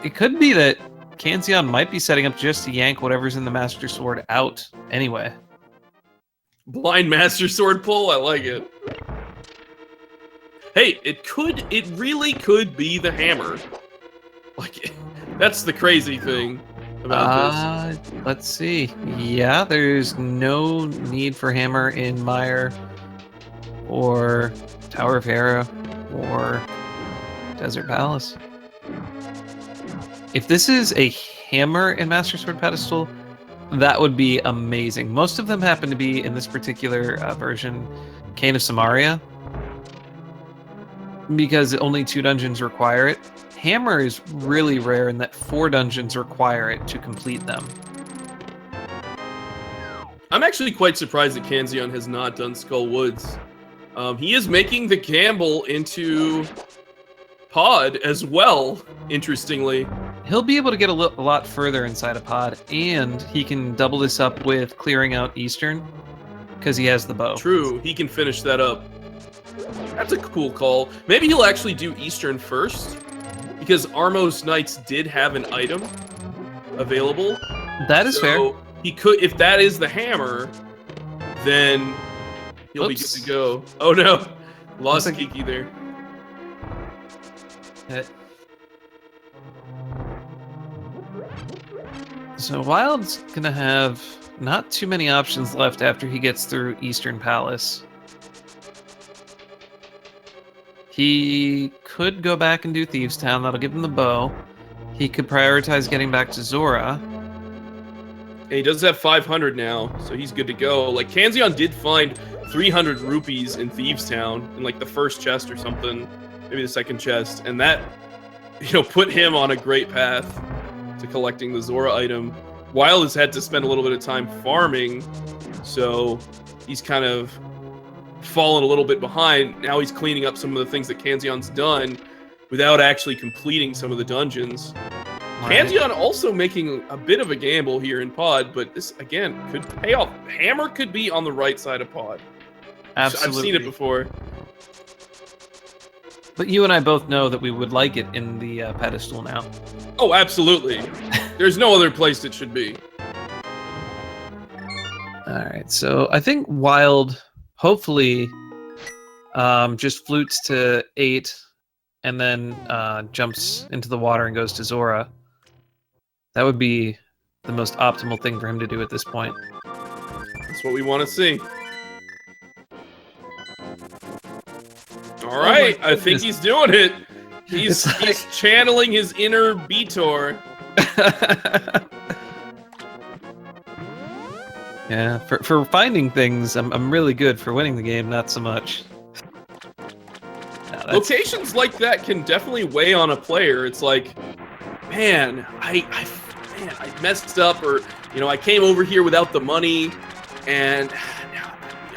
It could be that Kanzeon might be setting up just to yank whatever's in the Master Sword out anyway. Blind Master Sword pull? I like it. Hey, it really could be the hammer. Like, that's the crazy thing about this. Let's see. Yeah, there's no need for hammer in Mire or Tower of Hera or Desert Palace. If this is a hammer in Master Sword Pedestal, that would be amazing. Most of them happen to be, in this particular version, Cane of Samaria, because only 2 dungeons require it. Hammer is really rare in that 4 dungeons require it to complete them. I'm actually quite surprised that Kanzeon has not done Skull Woods. He is making the gamble into Pod as well, interestingly. He'll be able to get a lot further inside a Pod, and he can double this up with clearing out Eastern, because he has the bow. True, he can finish that up. That's a cool call. Maybe he'll actually do Eastern first, because Armos Knights did have an item available. That is fair. He could, if that is the hammer, then he'll be good to go. Oh no, lost Kiki there. So Wild's gonna have not too many options left after he gets through Eastern Palace. He could go back and do Thieves Town. That'll give him the bow. He could prioritize getting back to Zora. And he does have 500 now, so he's good to go. Like, Kanzeon did find 300 rupees in Thieves Town in like the first chest or something, maybe the second chest, and that, put him on a great path to collecting the Zora item. Wild has had to spend a little bit of time farming, so he's kind of fallen a little bit behind. Now he's cleaning up some of the things that Kanzeon's done without actually completing some of the dungeons. Right. Kanzeon also making a bit of a gamble here in Pod, but this, again, could pay off. Hammer could be on the right side of Pod. Absolutely. I've seen it before. But you and I both know that we would like it in the pedestal now. Oh, absolutely. There's no other place it should be. All right, so I think Wild hopefully just flutes to 8 and then jumps into the water and goes to Zora. That would be the most optimal thing for him to do at this point. That's what we want to see. All right, I think he's doing it. He's channeling his inner Beator. Yeah, for finding things, I'm really good. For winning the game, not so much. No, locations like that can definitely weigh on a player. It's like, man, I messed up, or I came over here without the money, and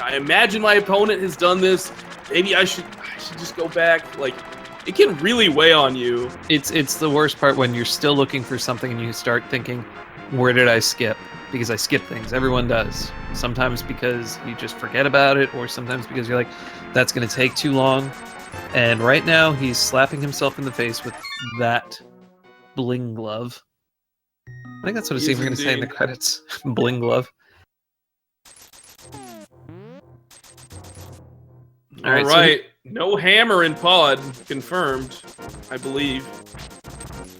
I imagine my opponent has done this. Maybe I should just go back. Like, it can really weigh on you. It's the worst part when you're still looking for something and you start thinking, where did I skip? Because I skip things. Everyone does. Sometimes because you just forget about it, or sometimes because you're like, that's going to take too long. And right now, he's slapping himself in the face with that bling glove. I think that's what it's even going to say in the credits. Bling glove. All right. No hammer in Pod confirmed, I believe.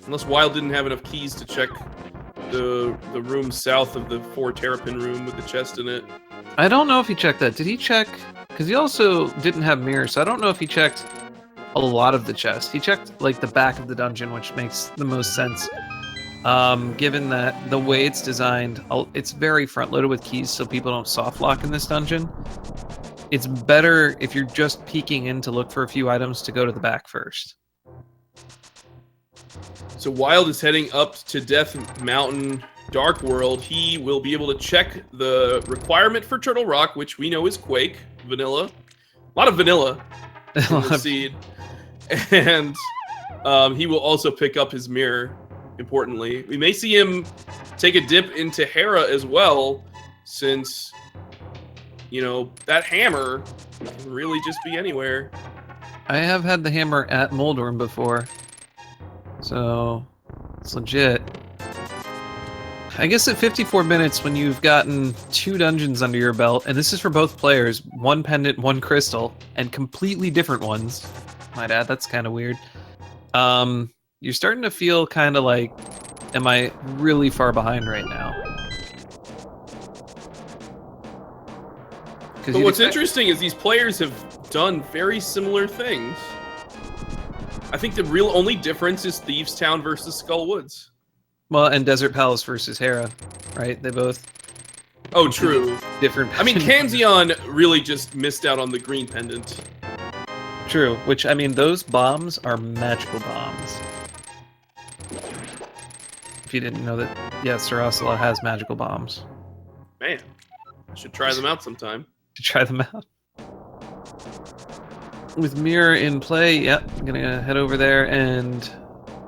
Unless Wild didn't have enough keys to check the room south of the 4 Terrapin room with the chest in it. I don't know if he checked that. Did he check? Because he also didn't have mirrors, so I don't know if he checked a lot of the chest. He checked like the back of the dungeon, which makes the most sense. Given that the way it's designed, it's very front-loaded with keys so people don't soft lock in this dungeon. It's better if you're just peeking in to look for a few items to go to the back first. So Wild is heading up to Death Mountain Dark World. He will be able to check the requirement for Turtle Rock, which we know is Quake, vanilla. A lot of vanilla in the seed. And he will also pick up his mirror, importantly. We may see him take a dip into Hera as well, since, that hammer can really just be anywhere. I have had the hammer at Moldorm before, so it's legit. I guess at 54 minutes, when you've gotten 2 dungeons under your belt, and this is for both players, 1 pendant, 1 crystal, and completely different ones. Might add, that's kind of weird. You're starting to feel kind of like, am I really far behind right now? But what's interesting is these players have done very similar things. I think the real only difference is Thieves Town versus Skull Woods. Well, and Desert Palace versus Hera, right? They both... Oh, true. Different... I mean, Kanzeon really just missed out on the green pendant. True, which, I mean, those bombs are magical bombs. If you didn't know that, yeah, Sarasala has magical bombs. Man, I should try them out sometime. To try them out. With Mirror in play, yep, I'm gonna head over there and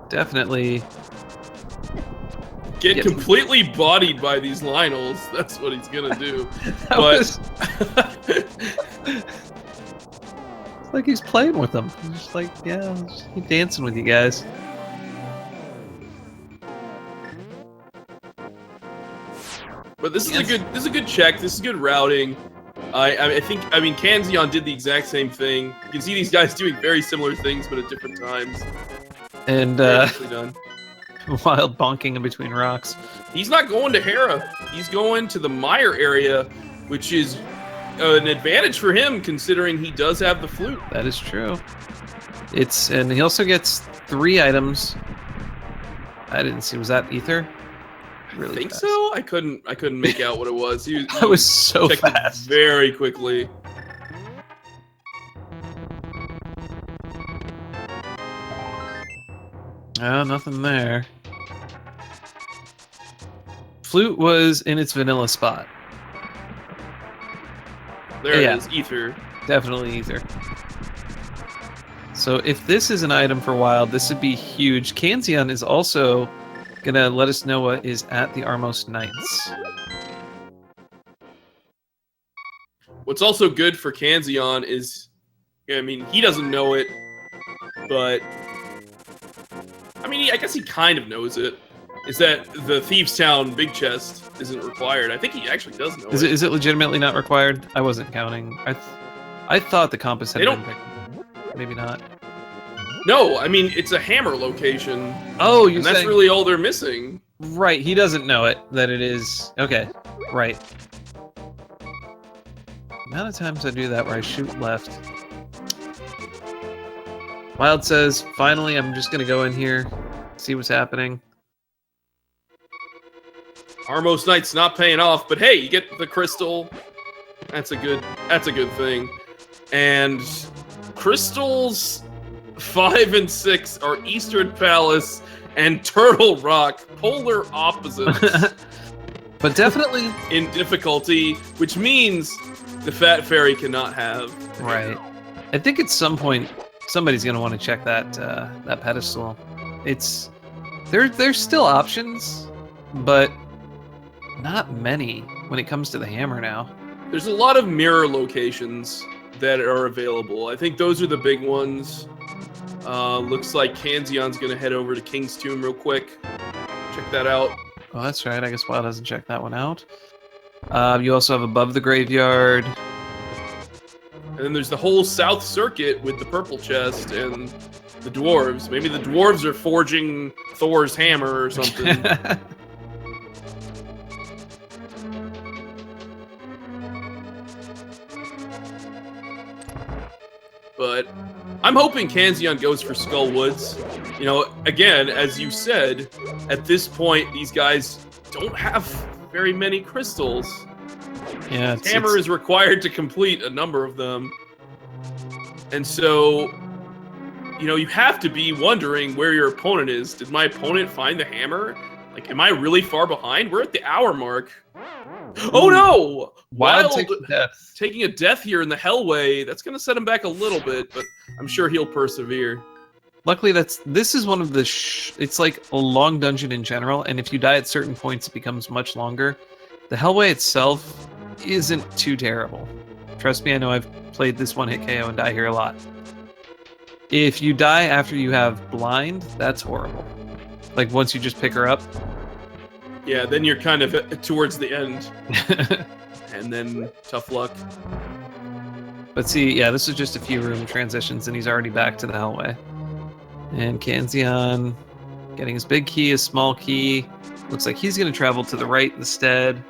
definitely get completely bodied by these Lionels. That's what he's gonna do. It's like he's playing with them. He's just like, yeah, I'll just keep dancing with you guys. But this is a good check. This is good routing. I mean, Kanzeon did the exact same thing. You can see these guys doing very similar things, but at different times. And done. Wild bonking in between rocks. He's not going to Hera. He's going to the Mire area, which is an advantage for him, considering he does have the flute. That is true. And he also gets 3 items. I didn't see. Was that Ether? Really I think fast. so. I couldn't make out what it was. He was so fast. Very quickly. Oh, nothing there. Flute was in its vanilla spot. There it is. Ether. Definitely Ether. So if this is an item for Wild, this would be huge. Kanzeon is also gonna let us know what is at the Armos Knights. What's also good for Kanzeon is, I mean, he doesn't know it, but I mean, I guess he kind of knows it. Is that the Thieves Town big chest isn't required? I think he actually does know it. Is it legitimately not required? I wasn't counting. I thought the compass had been picked. Maybe not. No, I mean, it's a hammer location. Oh, you're saying... that's really all they're missing. Right, he doesn't know it, that it is... Okay, right. The amount of times I do that where I shoot left. Wild says, finally, I'm just going to go in here, see what's happening. Armos Knight's not paying off, but hey, you get the crystal. That's a good thing. And crystals 5 and 6 are Eastern Palace and Turtle Rock, polar opposites. But definitely in difficulty, which means the Fat Fairy cannot have. Right. I think at some point somebody's gonna want to check that that pedestal. It's there's still options, but not many when it comes to the hammer now. There's a lot of mirror locations that are available. I think those are the big ones. Looks like Kanzeon's gonna head over to King's Tomb real quick. Check that out. Oh, that's right. I guess Wild doesn't check that one out. You also have Above the Graveyard. And then there's the whole South Circuit with the purple chest and the dwarves. Maybe the dwarves are forging Thor's hammer or something. But I'm hoping Kanzeon goes for Skull Woods. You know, again, as you said, at this point, these guys don't have very many crystals. Yeah, hammer is required to complete a number of them. And so, you know, you have to be wondering where your opponent is. Did my opponent find the hammer? Like, am I really far behind? We're at the hour mark. Oh no! Wild death. Taking a death here in the Hellway. That's going to set him back a little bit, but I'm sure he'll persevere. Luckily, this is one of the... it's like a long dungeon in general, and if you die at certain points, it becomes much longer. The Hellway itself isn't too terrible. Trust me, I know I've played this one-hit KO and die here a lot. If you die after you have blind, that's horrible. Like, once you just pick her up. Yeah, then you're kind of towards the end. And then tough luck. But see, yeah, this is just a few room transitions, and he's already back to the hallway. And Kanzeon getting his big key, his small key. Looks like he's going to travel to the right instead.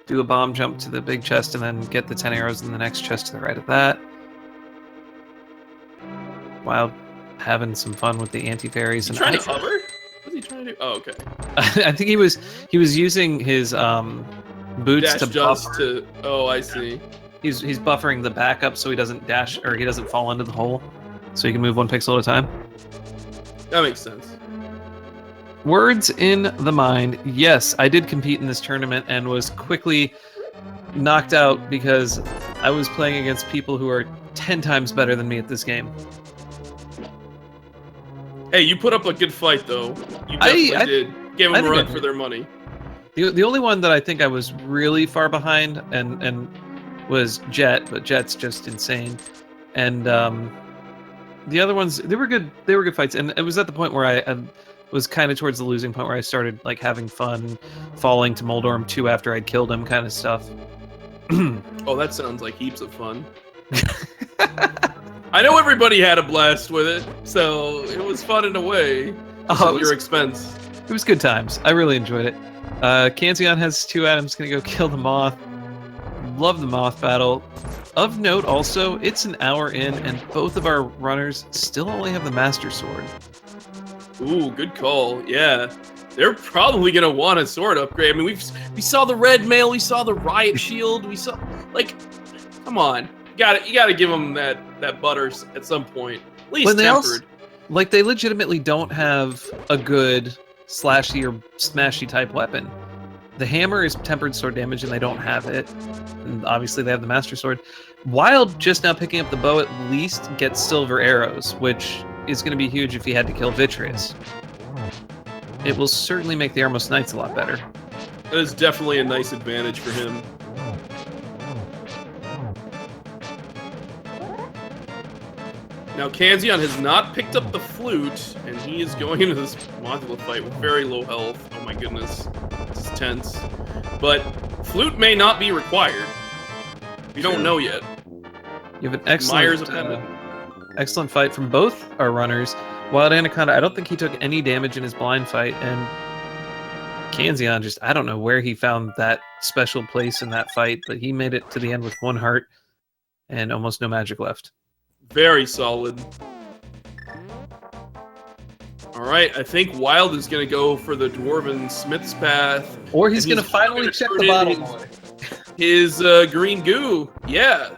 Do a bomb jump to the big chest, and then get the 10 arrows in the next chest to the right of that. Wild having some fun with the anti-fairies. He's trying to hover? What's he trying to do? Oh, okay. I think he was using his boots Dash to just buffer. to... Oh, I see. He's buffering the backup so he doesn't dash, or he doesn't fall into the hole. So he can move one pixel at a time. That makes sense. Words in the mind. Yes, I did compete in this tournament and was quickly knocked out because I was playing against people who are 10 times better than me at this game. Hey, you put up a good fight, though. You definitely did. Gave them a run for their money. The only one that I think I was really far behind and was Jet, but Jet's just insane. And the other ones, they were good fights, and it was at the point where I was kind of towards the losing point where I started like having fun, falling to Moldorm 2 after I'd killed him, kind of stuff. Oh, that sounds like heaps of fun. I know everybody had a blast with it, so it was fun in a way. At your expense. It was good times. I really enjoyed it. Kanzeon has 2 atoms, gonna go kill the moth. Love the moth battle. Of note also, it's an hour in, and both of our runners still only have the Master Sword. Ooh, good call. Yeah. They're probably gonna want a sword upgrade. I mean, we saw the red mail, we saw the riot shield, we saw, like, come on. You gotta give them that butter at some point. At least tempered. Like, they legitimately don't have a good slashy or smashy type weapon. The hammer is tempered sword damage, and they don't have it. And obviously, they have the Master Sword. Wild, just now picking up the bow, at least gets silver arrows, which is going to be huge if he had to kill Vitreous. It will certainly make the Armos Knights a lot better. That is definitely a nice advantage for him. Now, Kanzeon has not picked up the flute, and he is going into this modula fight with very low health. Oh my goodness. This is tense. But flute may not be required. We don't know yet. You have an excellent fight from both our runners. WildAnaconda, I don't think he took any damage in his blind fight, and Kanzeon just, I don't know where he found that special place in that fight, but he made it to the end with 1 heart and almost no magic left. Very solid. Alright, I think Wild is going to go for the Dwarven Smith's Path. Or he's going to finally check the bottle. His green goo. Yeah.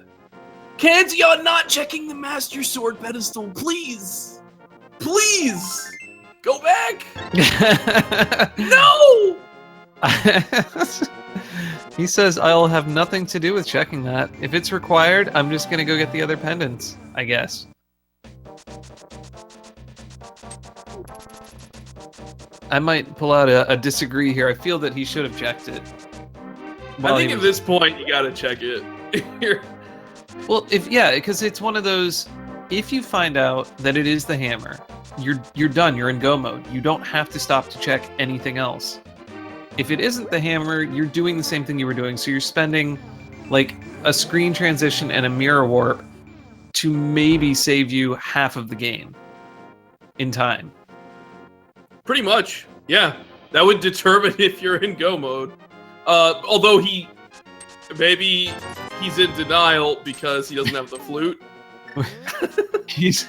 Kanzeon not checking the Master Sword pedestal. Please. Please. Go back. No! He says, I'll have nothing to do with checking that. If it's required, I'm just going to go get the other pendants, I guess. I might pull out a disagree here. I feel that he should have checked it. I think at this point, you got to check it. Well, because it's one of those, if you find out that it is the hammer, you're done. You're in go mode. You don't have to stop to check anything else. If it isn't the hammer, you're doing the same thing you were doing. So you're spending like a screen transition and a mirror warp to maybe save you half of the game in time. Pretty much, yeah. That would determine if you're in go mode. Although maybe he's in denial because he doesn't have the flute. He's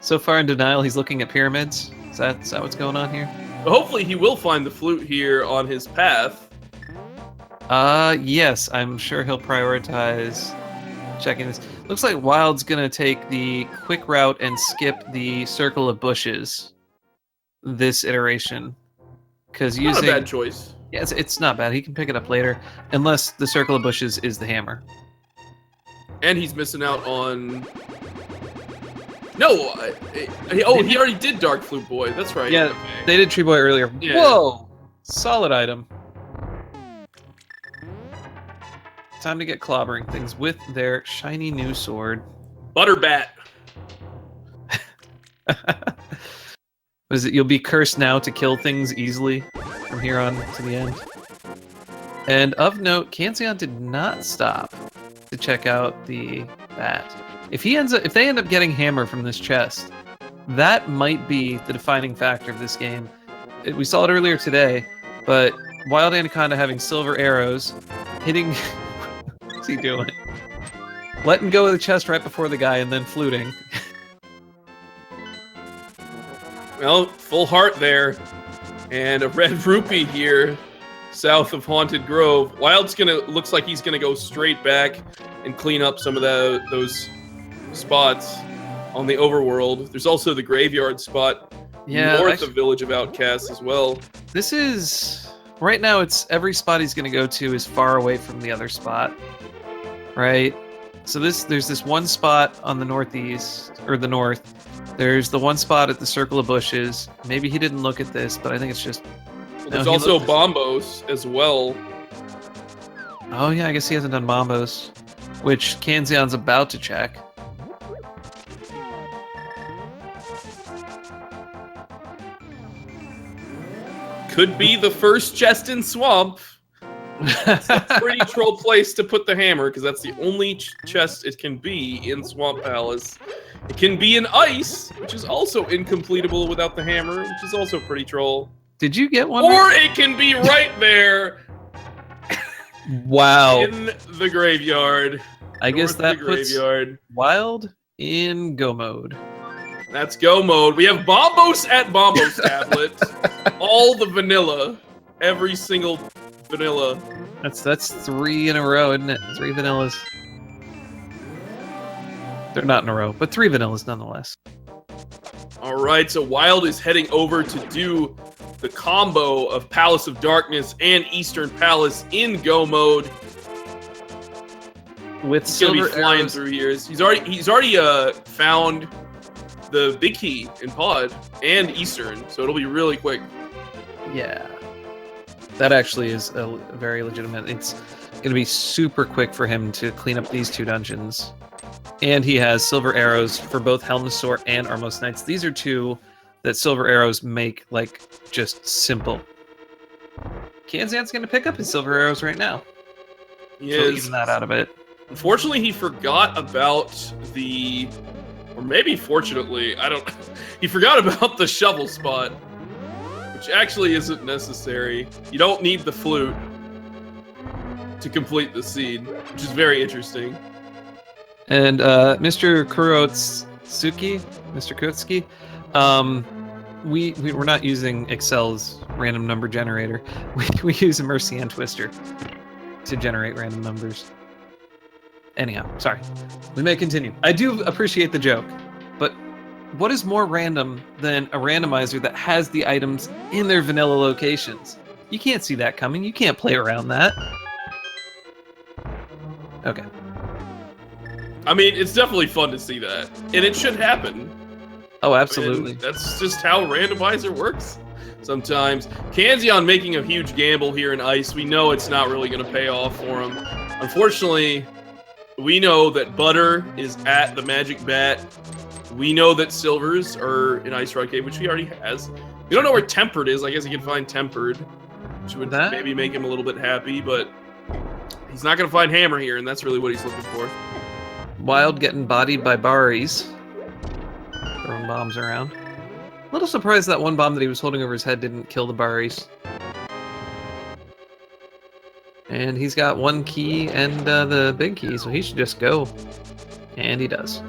so far in denial, he's looking at pyramids. Is that what's going on here? But hopefully he will find the flute here on his path. Yes, I'm sure he'll prioritize checking this. Looks like Wild's gonna take the quick route and skip the circle of bushes this iteration. Because using... Not a bad choice. Yeah, it's not bad. He can pick it up later, unless the circle of bushes is the hammer. And he's missing out on... No! He already did Dark Flute Boy. That's right. Yeah, okay. They did Tree Boy earlier. Yeah. Whoa! Solid item. Time to get clobbering things with their shiny new sword. Butterbat! Was it you'll be cursed now to kill things easily? from here on to the end. And of note, Kanzeon did not stop to check out the bat. If they end up getting hammer from this chest, that might be the defining factor of this game. We saw it earlier today, but Wild Anaconda having silver arrows, hitting... What's he doing? Letting go of the chest right before the guy and then fluting. Well, full heart there. And a red rupee here, south of Haunted Grove. Looks like he's gonna go straight back and clean up some of those spots on the overworld. There's also the graveyard spot north of Village of Outcasts as well. This is... Right now, it's every spot he's gonna go to is far away from the other spot. Right? So there's this one spot on the northeast, or the north. There's the one spot at the Circle of Bushes. Maybe he didn't look at this, but I think it's just... Well, there's also Bombos as well. Oh yeah, I guess he hasn't done Bombos, which Kanzeon's about to check. Could be the first chest in Swamp. It's a pretty troll place to put the hammer, because that's the only chest it can be in Swamp Palace. It can be in Ice, which is also incompletable without the hammer, which is also pretty troll. Did you get one? Or it can be right there. Wow. In the graveyard. I guess that puts graveyard. Wild in go mode. That's go mode. We have Bombos at Bombos tablet. All the vanilla. Every single vanilla. That's 3 in a row, isn't it? 3 vanillas. They're not in a row, but 3 vanillas nonetheless. Alright, so Wild is heading over to do the combo of Palace of Darkness and Eastern Palace in go mode. With he's gonna be flying arrows. through here. He's already found the big key in Pod and Eastern, so it'll be really quick. Yeah. That actually is a very legitimate. It's going to be super quick for him to clean up these 2 dungeons. And he has silver arrows for both Helmsor and Armos Knights. These are 2 that silver arrows make, like, just simple. Kanzeon's going to pick up his silver arrows right now. He So is. even that out of it. Unfortunately, he forgot about the... Or maybe fortunately, I don't... He forgot about the shovel spot. Which actually isn't necessary. You don't need the flute to complete the seed, which is very interesting. And Mr. Kurotsuki, we're not using Excel's random number generator. We use a Mercy and Twister to generate random numbers. Anyhow, sorry. We may continue. I do appreciate the joke, but what is more random than a randomizer that has the items in their vanilla locations? You can't see that coming. You can't play around that. Okay. I mean, it's definitely fun to see that. And it should happen. Oh, absolutely. And that's just how randomizer works sometimes. Kanzeon making a huge gamble here in Ice. We know it's not really going to pay off for him. Unfortunately, we know that Butter is at the Magic Bat. We know that Silvers are in Ice Rock Cave, which he already has. We don't know where Tempered is. I guess he can find Tempered, which would maybe make him a little bit happy, but he's not going to find Hammer here, and that's really what he's looking for. Wild getting bodied by Baris. Throwing bombs around. A little surprised that one bomb that he was holding over his head didn't kill the Baris. And he's got 1 key and the big key, so he should just go. And he does.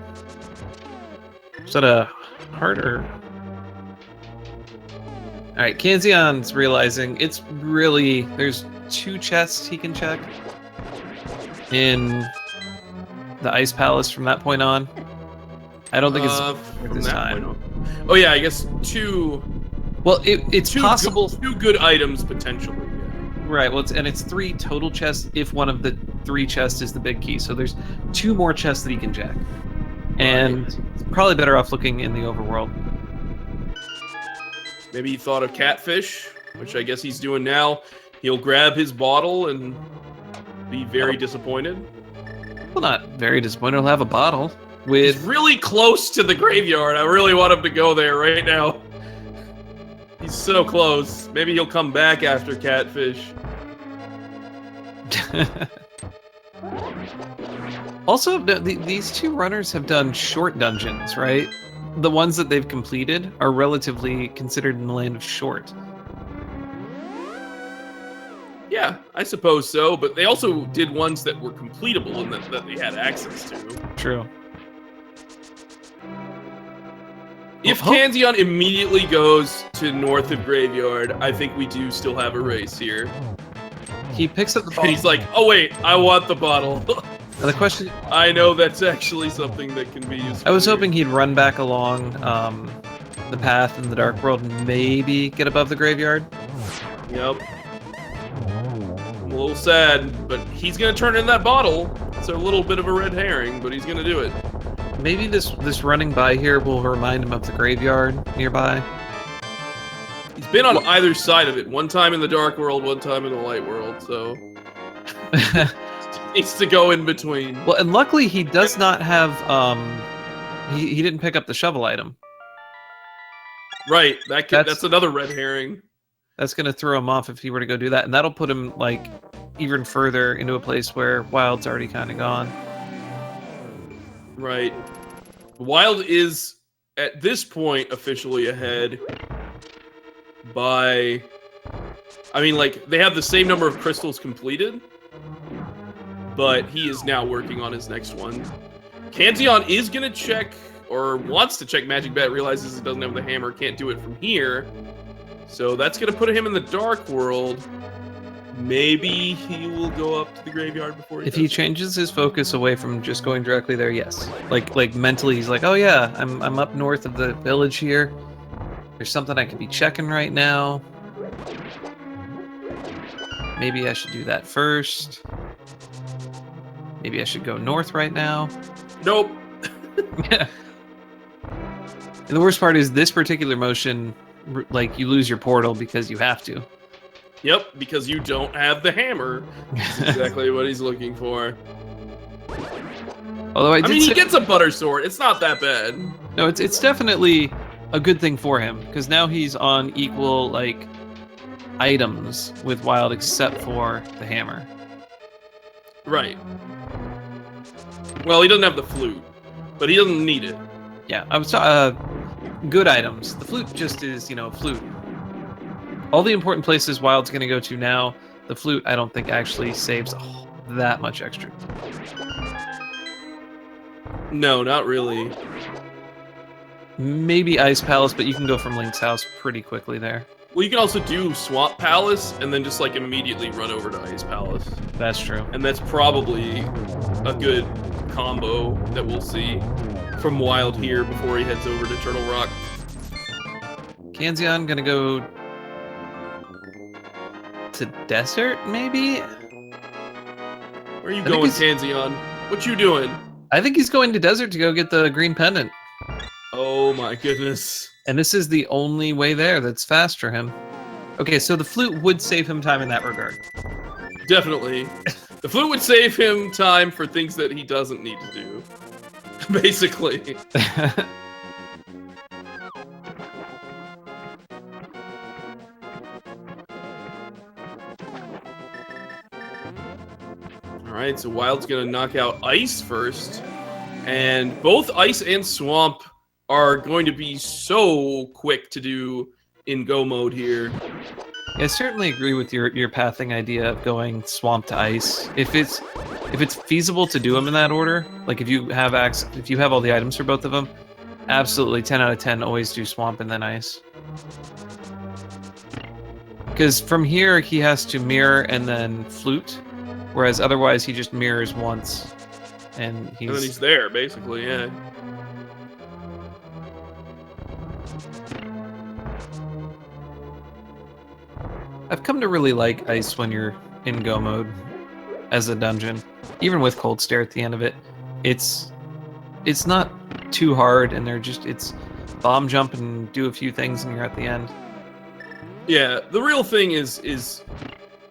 Is that a harder? Alright, Kanzeon's realizing it's really... There's 2 chests he can check in the Ice Palace from that point on. I don't think it's worth his time. Oh yeah, I guess 2... Well, it's possible... 2 good items, potentially. Yeah. Right, well, it's 3 total chests if one of the 3 chests is the big key. So there's 2 more chests that he can check. And it's probably better off looking in the overworld. Maybe he thought of Catfish, which I guess he's doing now. He'll grab his bottle and be very disappointed. Well, not very disappointed. He'll have a bottle with... He's really close to the graveyard. I really want him to go there right now. He's so close. Maybe he'll come back after Catfish. Also, these two runners have done short dungeons, right? The ones that they've completed are relatively considered in the land of short. Yeah, I suppose so, but they also did ones that were completable and that they had access to. True. If Kanzeon immediately goes to north of Graveyard, I think we do still have a race here. He picks up the bottle. And he's like, oh wait, I want the bottle. Now the question... I know that's actually something that can be useful. I was hoping he'd run back along the path in the Dark World and maybe get above the Graveyard. Yep. I'm a little sad, but he's gonna turn in that bottle. It's a little bit of a red herring, but he's gonna do it. Maybe this running by here will remind him of the Graveyard nearby. He's been on either side of it. One time in the Dark World, one time in the Light World, so... needs to go in between. Well, and luckily he does not have, he didn't pick up the shovel item. Right, that's another red herring. That's going to throw him off if he were to go do that, and that'll put him, like, even further into a place where Wild's already kind of gone. Right. Wild is, at this point, officially ahead by... I mean, like, they have the same number of crystals completed, but he is now working on his next one. Kanzeon is going to check, or wants to check Magic Bat, realizes it doesn't have the hammer, can't do it from here. So that's going to put him in the Dark World. Maybe he will go up to the Graveyard before If he changes his focus away from just going directly there, yes. Like mentally, he's like, oh yeah, I'm up north of the village here. There's something I could be checking right now. Maybe I should do that first. Maybe I should go north right now. Nope. And the worst part is this particular motion, like, you lose your portal because you have to. Yep, because you don't have the hammer. That's exactly what he's looking for. Although I mean, he gets a butter sword. It's not that bad. No, it's definitely a good thing for him, because now he's on equal, like, items with Wild except for the hammer. Right. Well, he doesn't have the flute, but he doesn't need it. Yeah, I was good items. The flute just is, you know, flute. All the important places Wild's going to go to now, the flute I don't think actually saves that much extra. No, not really. Maybe Ice Palace, but you can go from Link's house pretty quickly there. Well, you can also do Swamp Palace and then just, like, immediately run over to Ice Palace. That's true. And that's probably a good combo that we'll see from Wild here before he heads over to Turtle Rock. Kanzeon gonna go to Desert, maybe? Where are you going, Kanzeon? What you doing? I think he's going to Desert to go get the green pendant. Oh my goodness. And this is the only way there that's fast for him. Okay, so the flute would save him time in that regard. Definitely. The flute would save him time for things that he doesn't need to do. Basically. Alright, so Wild's gonna knock out Ice first. And both Ice and Swamp are going to be so quick to do in go mode here. Yeah, I certainly agree with your pathing idea of going Swamp to Ice. If it's feasible to do them in that order, like if you have all the items for both of them, absolutely 10 out of 10 always do Swamp and then Ice. Because from here he has to mirror and then flute, whereas otherwise he just mirrors once and then he's there basically, yeah. I've come to really like Ice when you're in go mode as a dungeon. Even with Cold Stare at the end of it, it's not too hard, and it's bomb jump and do a few things and you're at the end. Yeah, the real thing is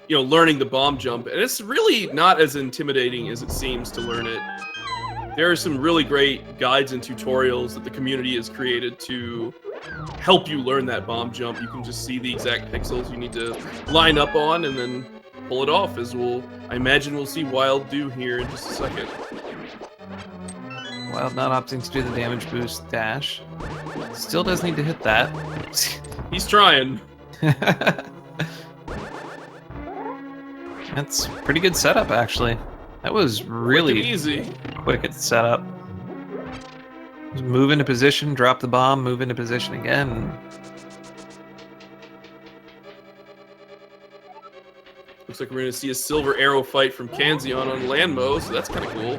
you know, learning the bomb jump, and it's really not as intimidating as it seems to learn it. There are some really great guides and tutorials that the community has created to help you learn that bomb jump. You can just see the exact pixels you need to line up on and then pull it off, as I imagine we'll see Wild do here in just a second. Wild not opting to do the damage boost dash. Still does need to hit that. He's trying. That's pretty good setup, actually. That was really easy. Quick at the setup. Just move into position, drop the bomb, move into position again. Looks like we're going to see a silver arrow fight from Kanzeon on Landmo, so that's kind of cool.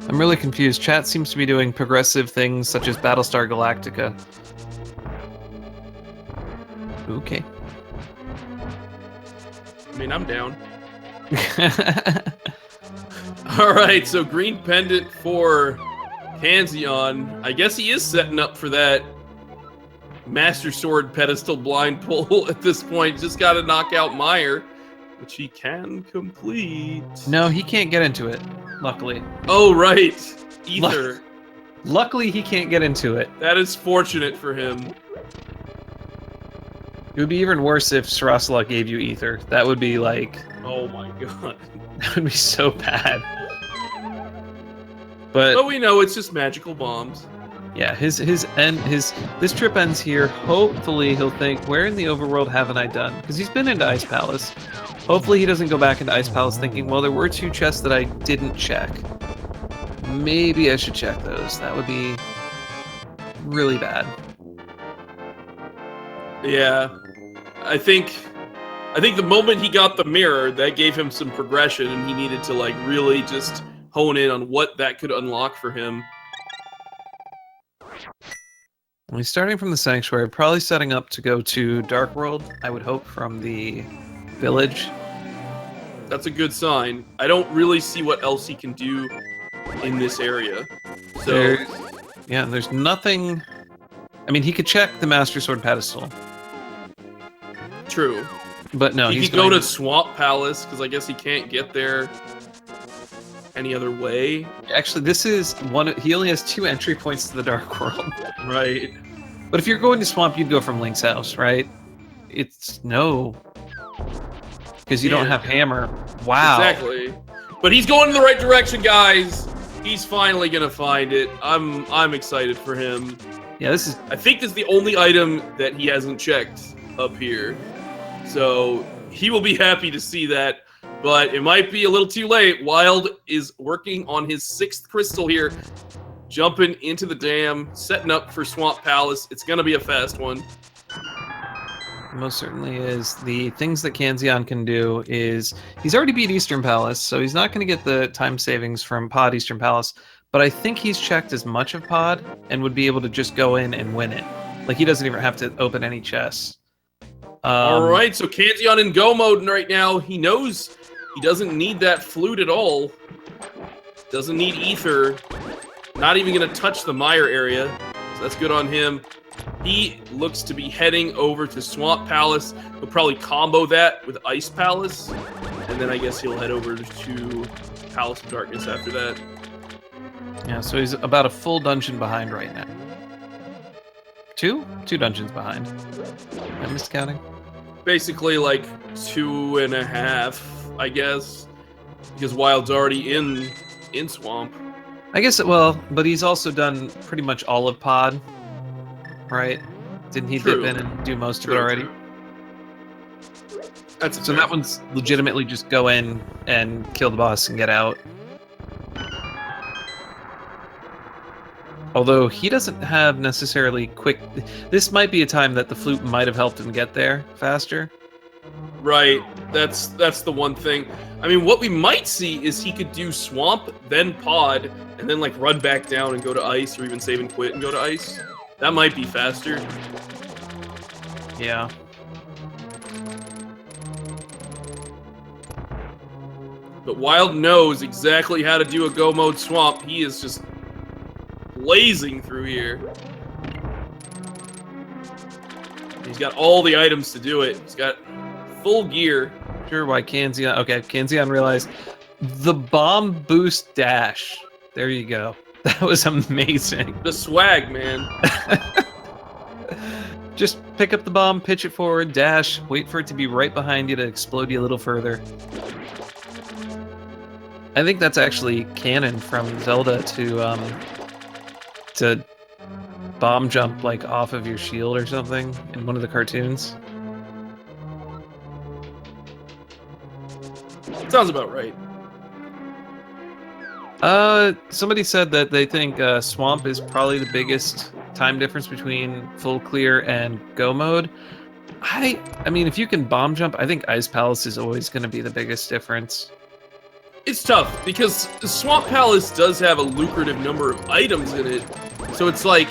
I'm really confused. Chat seems to be doing progressive things such as Battlestar Galactica. Okay. I mean, I'm down. Alright, so green pendant for Kanzeon. I guess he is setting up for that Master Sword pedestal blind pull at this point. Just got to knock out Meyer, which he can complete. No, he can't get into it, luckily. Oh, right. Ether. Luckily, he can't get into it. That is fortunate for him. It would be even worse if Sarasala gave you Ether. That would be like... Oh my god. That would be so bad. But we know it's just magical bombs. Yeah, this trip ends here. Hopefully he'll think, where in the overworld haven't I done? Because he's been into Ice Palace. Hopefully he doesn't go back into Ice Palace thinking, well, there were 2 chests that I didn't check. Maybe I should check those. That would be really bad. Yeah. I think the moment he got the mirror, that gave him some progression, and he needed to like really just hone in on what that could unlock for him. When he's starting from the Sanctuary, probably setting up to go to Dark World, I would hope, from the village. That's a good sign. I don't really see what else he can do in this area. So there's nothing... I mean, he could check the Master Sword pedestal. True. But no, he he's could go to Swamp Palace, because I guess he can't get there any other way. Actually, this is he only has 2 entry points to the Dark World. Right. But if you're going to Swamp, you'd go from Link's house, right? It's no. Because you don't have Hammer. Wow. Exactly. But he's going in the right direction, guys. He's finally gonna find it. I'm excited for him. Yeah, I think this is the only item that he hasn't checked up here. So he will be happy to see that. But it might be a little too late. Wild is working on his 6th crystal here. Jumping into the dam, setting up for Swamp Palace. It's going to be a fast one. Most certainly is. The things that Kanzeon can do is... He's already beat Eastern Palace, so he's not going to get the time savings from Pod Eastern Palace. But I think he's checked as much of Pod and would be able to just go in and win it. Like, he doesn't even have to open any chests. All right, so Kanzeon in go mode right now. He knows he doesn't need that flute at all. Doesn't need Ether. Not even going to touch the Mire area. So that's good on him. He looks to be heading over to Swamp Palace. He'll probably combo that with Ice Palace. And then I guess he'll head over to Palace of Darkness after that. Yeah, so he's about a full dungeon behind right now. 2 dungeons behind. Am I miscounting? Basically like 2.5, I guess. Because Wild's already in Swamp. I guess, well, but he's also done pretty much all of Pod, right? Didn't he dip in and do most of it already? So that one's legitimately just go in and kill the boss and get out. Although he doesn't have necessarily quick... This might be a time that the flute might have helped him get there faster. Right. That's the one thing. I mean, what we might see is he could do Swamp, then Pod, and then like run back down and go to Ice, or even save and quit and go to Ice. That might be faster. Yeah. But Wild knows exactly how to do a go mode Swamp. He is just blazing through here. He's got all the items to do it. He's got full gear. Sure, why Kanzeon... Okay, Kanzeon realized the bomb boost dash. There you go. That was amazing. The swag, man. Just pick up the bomb, pitch it forward, dash, wait for it to be right behind you to explode you a little further. I think that's actually canon from Zelda to bomb jump like off of your shield or something in one of the cartoons. Sounds about right. Somebody said that they think Swamp is probably the biggest time difference between full clear and go mode. I mean, if you can bomb jump, I think Ice Palace is always going to be the biggest difference. It's tough because Swamp Palace does have a lucrative number of items in it, so it's like,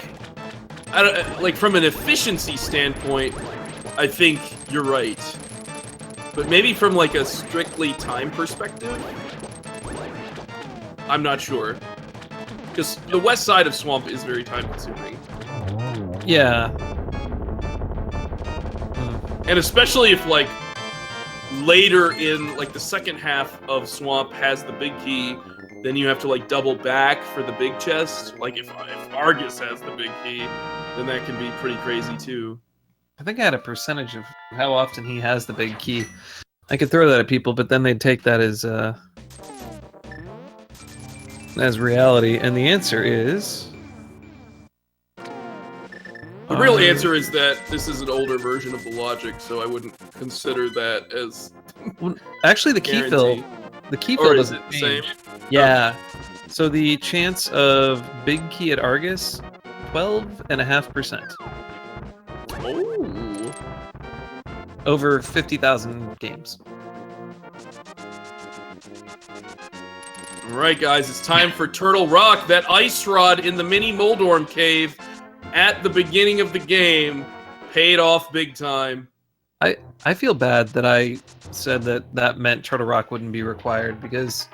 like from an efficiency standpoint, I think you're right. But maybe from like a strictly time perspective, I'm not sure. Because the west side of Swamp is very time consuming. Yeah. And especially if like later in like the second half of Swamp has the big key, then you have to like double back for the big chest. Like if Argus has the big key, then that can be pretty crazy too. I think I had a percentage of how often he has the big key. I could throw that at people, but then they'd take that as reality, and the answer is... The real answer is that this is an older version of the logic, so I wouldn't consider that as... Well, actually, the key fill doesn't change. Yeah. So the chance of big key at Argus, 12.5%. Oh. Over 50,000 games. Alright guys, it's time for Turtle Rock, that ice rod in the mini Moldorm cave at the beginning of the game paid off big time. I feel bad that I said that meant Turtle Rock wouldn't be required because,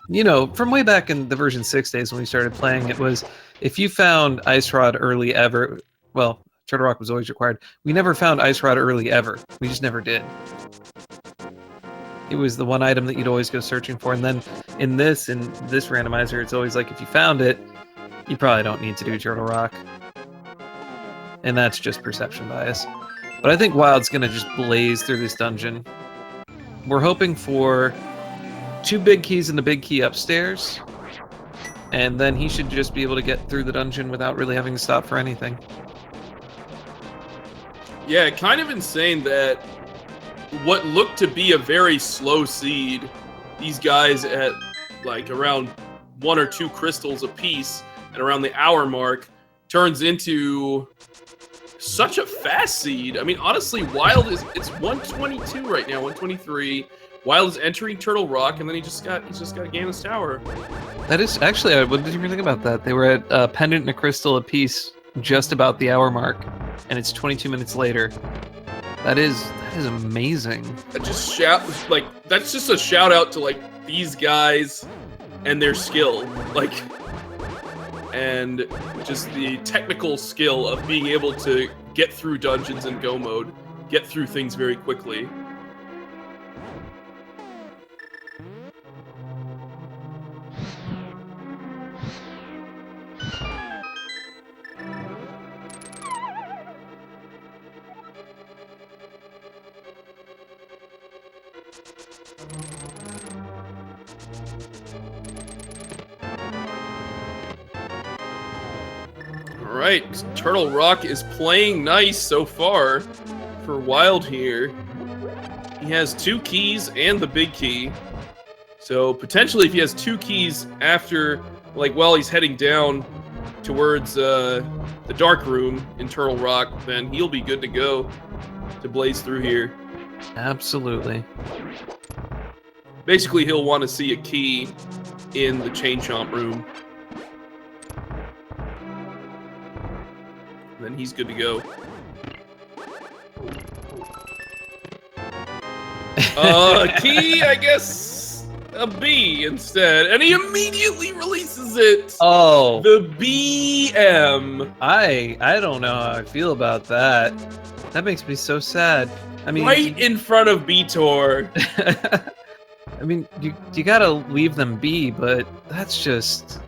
you know, from way back in the version 6 days when we started playing, it was if you found Ice Rod early ever, well, Turtle Rock was always required. We never found Ice Rod early ever. We just never did. It was the one item that you'd always go searching for, and then in this randomizer, it's always like if you found it, you probably don't need to do Turtle Rock. And that's just perception bias. But I think Wild's gonna just blaze through this dungeon. We're hoping for 2 big keys and the big key upstairs, and then he should just be able to get through the dungeon without really having to stop for anything. Yeah, kind of insane that what looked to be a very slow seed, these guys at like around 1 or 2 crystals apiece and around the hour mark turns into such a fast seed. I mean, honestly, Wild it's 122 right now, 123. Wild is entering Turtle Rock, and then he's just got Ganos Tower. That is actually, what did you think about that? They were at a pendant and a crystal apiece, just about the hour mark, and it's 22 minutes later. That is amazing. That's just a shout out to like these guys and their skill, like, and just the technical skill of being able to get through dungeons in go mode, get through things very quickly. Alright, Turtle Rock is playing nice so far for Wild here. He has 2 keys and the big key. So potentially if he has 2 keys after, like while he's heading down towards the dark room in Turtle Rock, then he'll be good to go to blaze through here. Absolutely. Basically, he'll want to see a key in the Chain Chomp room. Then he's good to go. Key, I guess a B instead. And he immediately releases it. Oh. The BM. I don't know how I feel about that. That makes me so sad. I mean, right in front of Beator. I mean, you gotta leave them be, but that's just...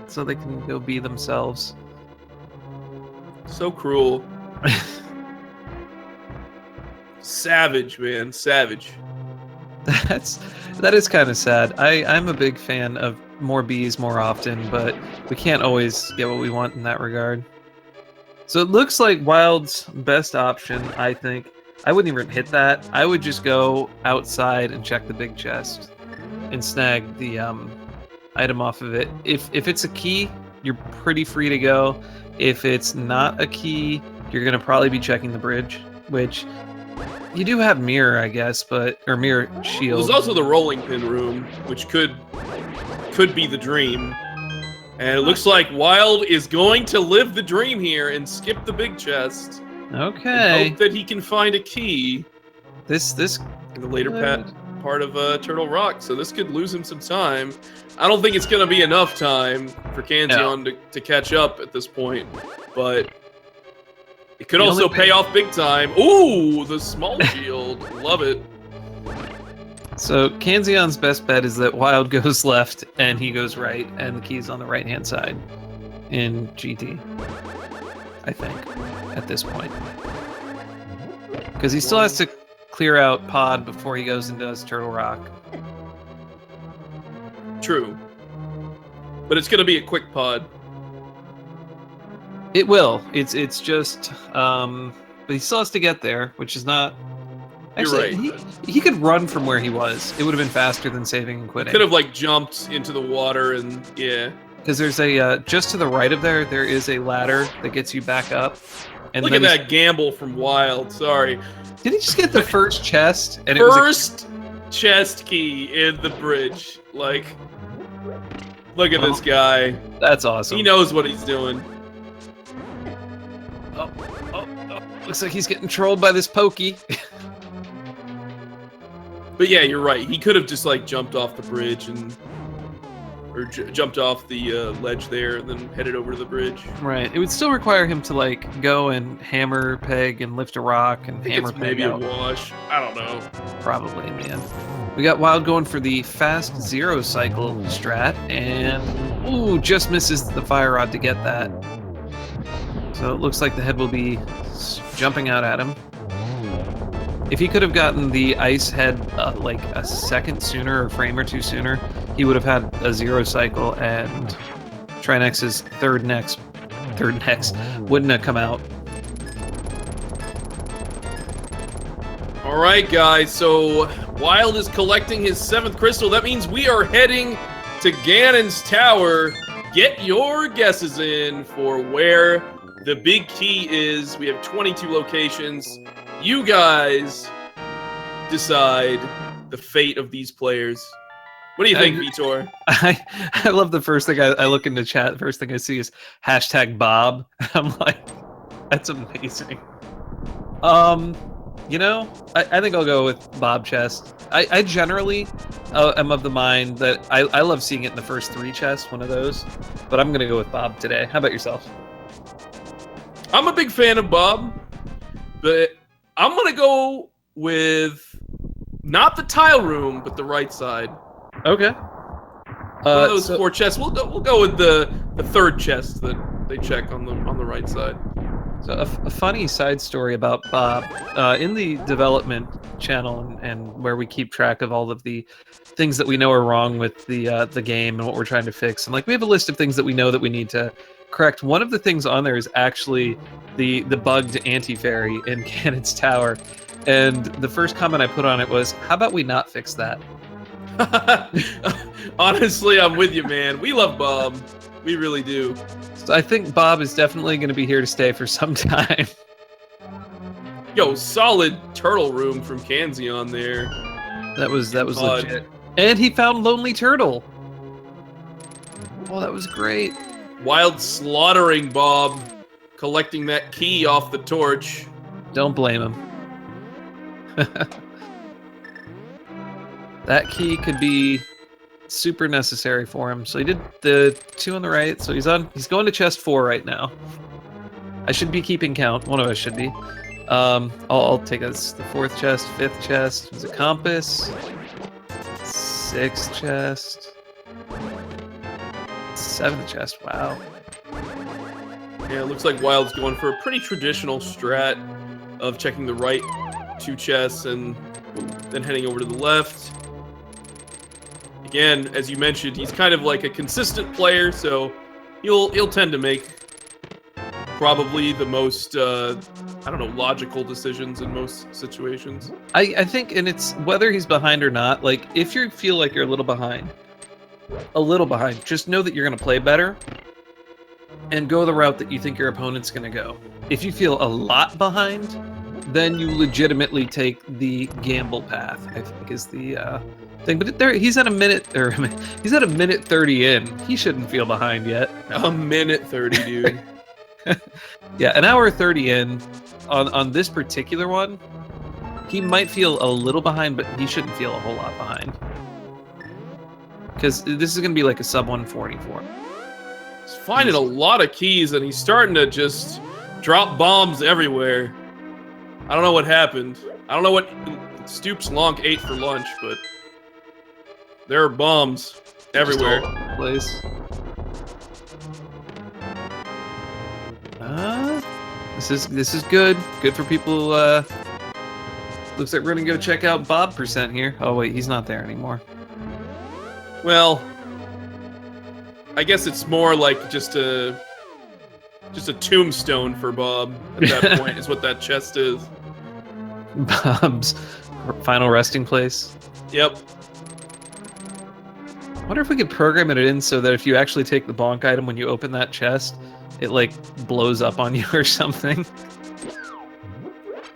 so they can go be themselves. So cruel. Savage, man. Savage. That is kind of sad. I'm a big fan of more bees more often, but we can't always get what we want in that regard. So it looks like Wild's best option, I think. I wouldn't even hit that. I would just go outside and check the big chest and snag the item off of it. If it's a key, you're pretty free to go. If it's not a key, you're gonna probably be checking the bridge, which you do have mirror, I guess, or mirror shield. There's also the rolling pin room, which could be the dream. And it looks like Wild is going to live the dream here and skip the big chest. Okay. And hope that he can find a key. This in the later part of Turtle Rock, so this could lose him some time. I don't think it's going to be enough time for Kanzeon to catch up at this point, but it could also pay off big time. Ooh, the small shield. Love it. So Kanzeon's best bet is that Wild goes left and he goes right, and the key's on the right-hand side in GT, I think, at this point. Because he still has to clear out Pod before he goes and does Turtle Rock. True. But it's going to be a quick Pod. It will. It's just, but he still has to get there, which is not... Actually, You're right. He could run from where he was. It would have been faster than saving and quitting. Could have, like, jumped into the water and, yeah. Because there's a, just to the right of there is a ladder that gets you back up. And look at that gamble from Wild. Sorry. Did he just get the first chest? And first chest key in the bridge. Like, look at this guy. That's awesome. He knows what he's doing. Oh. Looks like he's getting trolled by this pokey. But yeah, you're right. He could have just like jumped off the bridge or jumped off the ledge there and then headed over to the bridge. Right. It would still require him to like go and hammer peg and lift a rock and hammer peg maybe out. A wash. I don't know. Probably in the end. We got Wild going for the fast zero cycle strat, and ooh, just misses the fire rod to get that. So it looks like the head will be jumping out at him. If he could have gotten the ice head like a second sooner or a frame or two sooner, he would have had a zero cycle, and Trinex's third next wouldn't have come out. All right, guys. So Wild is collecting his 7th crystal. That means we are heading to Ganon's Tower. Get your guesses in for where the big key is. We have 22 locations. You guys decide the fate of these players. What do you think, Vitor? I love the first thing I look into chat. The first thing I see is #Bob. I'm like, that's amazing. You know, I think I'll go with Bob Chest. I generally am of the mind that I love seeing it in the first 3 chests, one of those. But I'm going to go with Bob today. How about yourself? I'm a big fan of Bob, but I'm going to go with not the tile room, but the right side. Okay. One of those 4 chests. We'll go with the 3rd chest that they check on the right side. So a funny side story about Bob, in the development channel and where we keep track of all of the things that we know are wrong with the game and what we're trying to fix, and like we have a list of things that we know that we need to correct. One of the things on there is actually the bugged anti-fairy in Ganon's Tower, and the first comment I put on it was, how about we not fix that? Honestly, I'm with you, man. We love Bob. We really do. So I think Bob is definitely going to be here to stay for some time. Yo, solid turtle room from Kanzeon there. That was legit. And he found Lonely Turtle. Oh, that was great. Wild slaughtering Bob, collecting that key off the torch. Don't blame him. That key could be super necessary for him. So he did the 2 on the right. So he's going to chest 4 right now. I should be keeping count. One of us should be. I'll take us the 4th chest, 5th chest. There's a compass. 6th chest. Seventh chest, wow. Yeah, it looks like Wild's going for a pretty traditional strat of checking the right 2 chests and then heading over to the left. Again, as you mentioned, he's kind of like a consistent player, so he'll tend to make probably the most I don't know, logical decisions in most situations. I think, and it's whether he's behind or not, like if you feel like you're a little behind, just know that you're going to play better and go the route that you think your opponent's going to go. If you feel a lot behind, then you legitimately take the gamble path, I think is the thing. But he's at a minute 30 in. He shouldn't feel behind yet. A minute 30, dude. Yeah, an hour 30 in on this particular one, he might feel a little behind, but he shouldn't feel a whole lot behind. Because this is going to be like a sub 144. He's finding a lot of keys, and he's starting to just drop bombs everywhere. I don't know what happened. I don't know what Stoops Lonk ate for lunch, but there are bombs everywhere. Just all over the place. This is good. Good for people. Looks like we're gonna go check out Bob % here. Oh wait, he's not there anymore. Well, I guess it's more like just a tombstone for Bob at that point is what that chest is. Bob's final resting place. Yep. I wonder if we could program it in so that if you actually take the bonk item when you open that chest, it like blows up on you or something.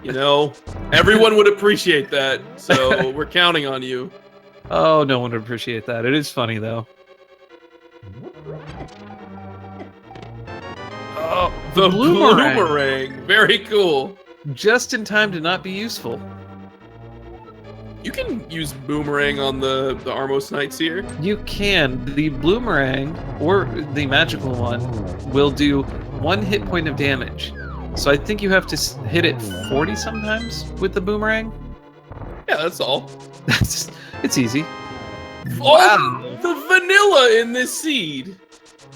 You know, everyone would appreciate that, so we're counting on you. Oh, no one would appreciate that. It is funny though. Oh, the boomerang. Very cool. Just in time to not be useful. You can use boomerang on the Armos Knights here. You can. The boomerang, or the magical one, will do 1 hit point of damage. So I think you have to hit it 40 sometimes with the boomerang. Yeah, that's all. It's easy. Wow. The vanilla in this seed.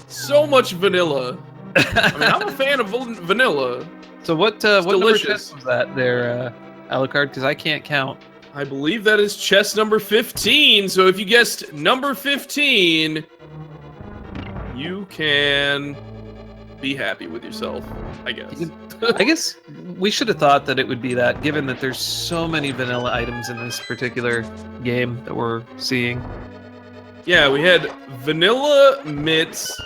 So much vanilla. I mean, I'm a fan of vanilla. So what number chest was that there, Alucard? Because I can't count. I believe that is chest number 15. So if you guessed number 15, you can be happy with yourself, I guess. I guess we should have thought that it would be that, given that there's so many vanilla items in this particular game that we're seeing. Yeah, we had vanilla mitts.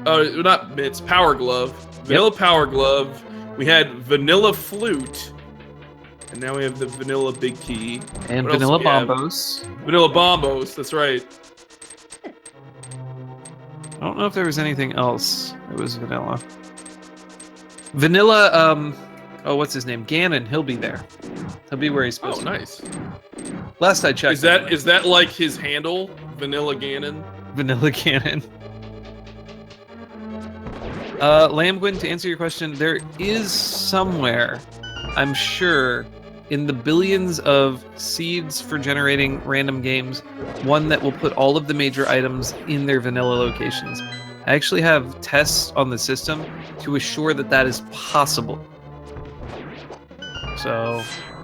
Not mitts, power glove. Vanilla power glove. We had vanilla flute. And now we have the vanilla big key. And vanilla bombos. Vanilla bombos, that's right. I don't know if there was anything else. It was vanilla. Vanilla, oh, what's his name? Ganon, he'll be there. He'll be where he's supposed to be. Oh, nice. Last I checked. Is that like his handle? Vanilla Ganon? Vanilla Ganon. Lambgwin, to answer your question, there is somewhere, I'm sure, in the billions of seeds for generating random games, one that will put all of the major items in their vanilla locations. I actually have tests on the system to assure that that is possible. So,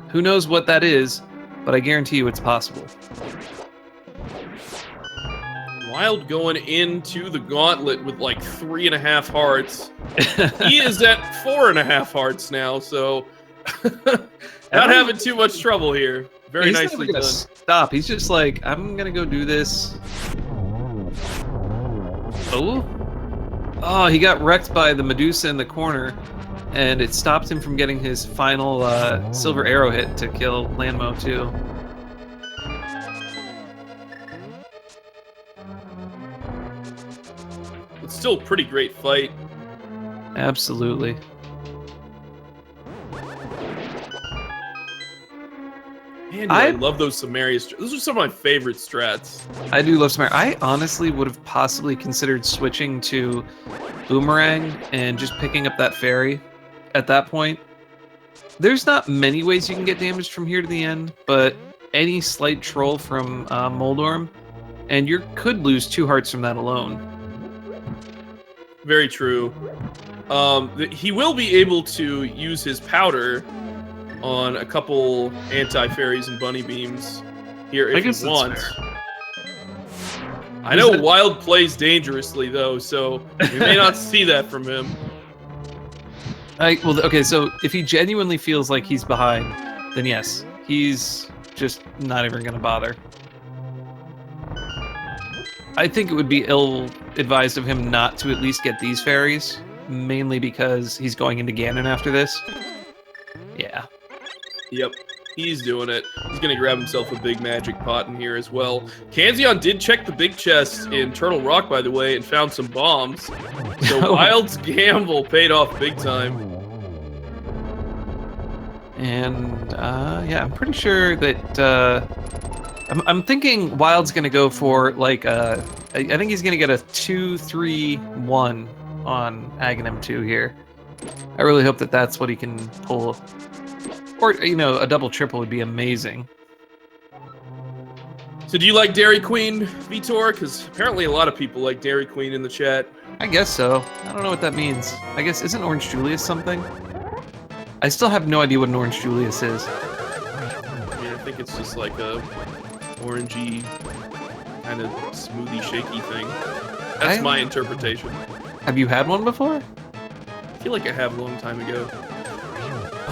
who knows what that is, but I guarantee you it's possible. Wild going into the gauntlet with like 3.5 hearts. He is at 4.5 hearts now, so not having too much trouble here. Very nicely done. Stop. He's just like, I'm gonna go do this. Oh, he got wrecked by the Medusa in the corner, and it stopped him from getting his final silver arrow hit to kill Lanmo too. It's still a pretty great fight. Absolutely. Man, I love those Samaria strats. Those are some of my favorite strats. I do love Samaria. I honestly would have possibly considered switching to Boomerang and just picking up that fairy at that point. There's not many ways you can get damaged from here to the end, but any slight troll from Moldorm and you could lose 2 hearts from that alone. Very true. He will be able to use his powder on a couple anti-fairies and bunny beams here if he wants. I know Wild plays dangerously though, so we may not see that from him. Okay, so if he genuinely feels like he's behind, then yes, he's just not even going to bother. I think it would be ill-advised of him not to at least get these fairies, mainly because he's going into Ganon after this. Yeah. Yep, he's doing it. He's gonna grab himself a big magic pot in here as well. Kanzeon did check the big chest in Turtle Rock, by the way, and found some bombs. So Wild's gamble paid off big time. And, yeah, I'm pretty sure that, I'm thinking Wild's gonna go for, like, I think he's gonna get a 2-3-1 on Aghanim 2 here. I really hope that that's what he can pull. Or, you know, a double-triple would be amazing. So do you like Dairy Queen, Vitor? Because apparently a lot of people like Dairy Queen in the chat. I guess so. I don't know what that means. I guess, isn't Orange Julius something? I still have no idea what an Orange Julius is. Yeah, I think it's just like a orangey, kind of smoothie, shaky thing. That's my interpretation. Have you had one before? I feel like I have a long time ago.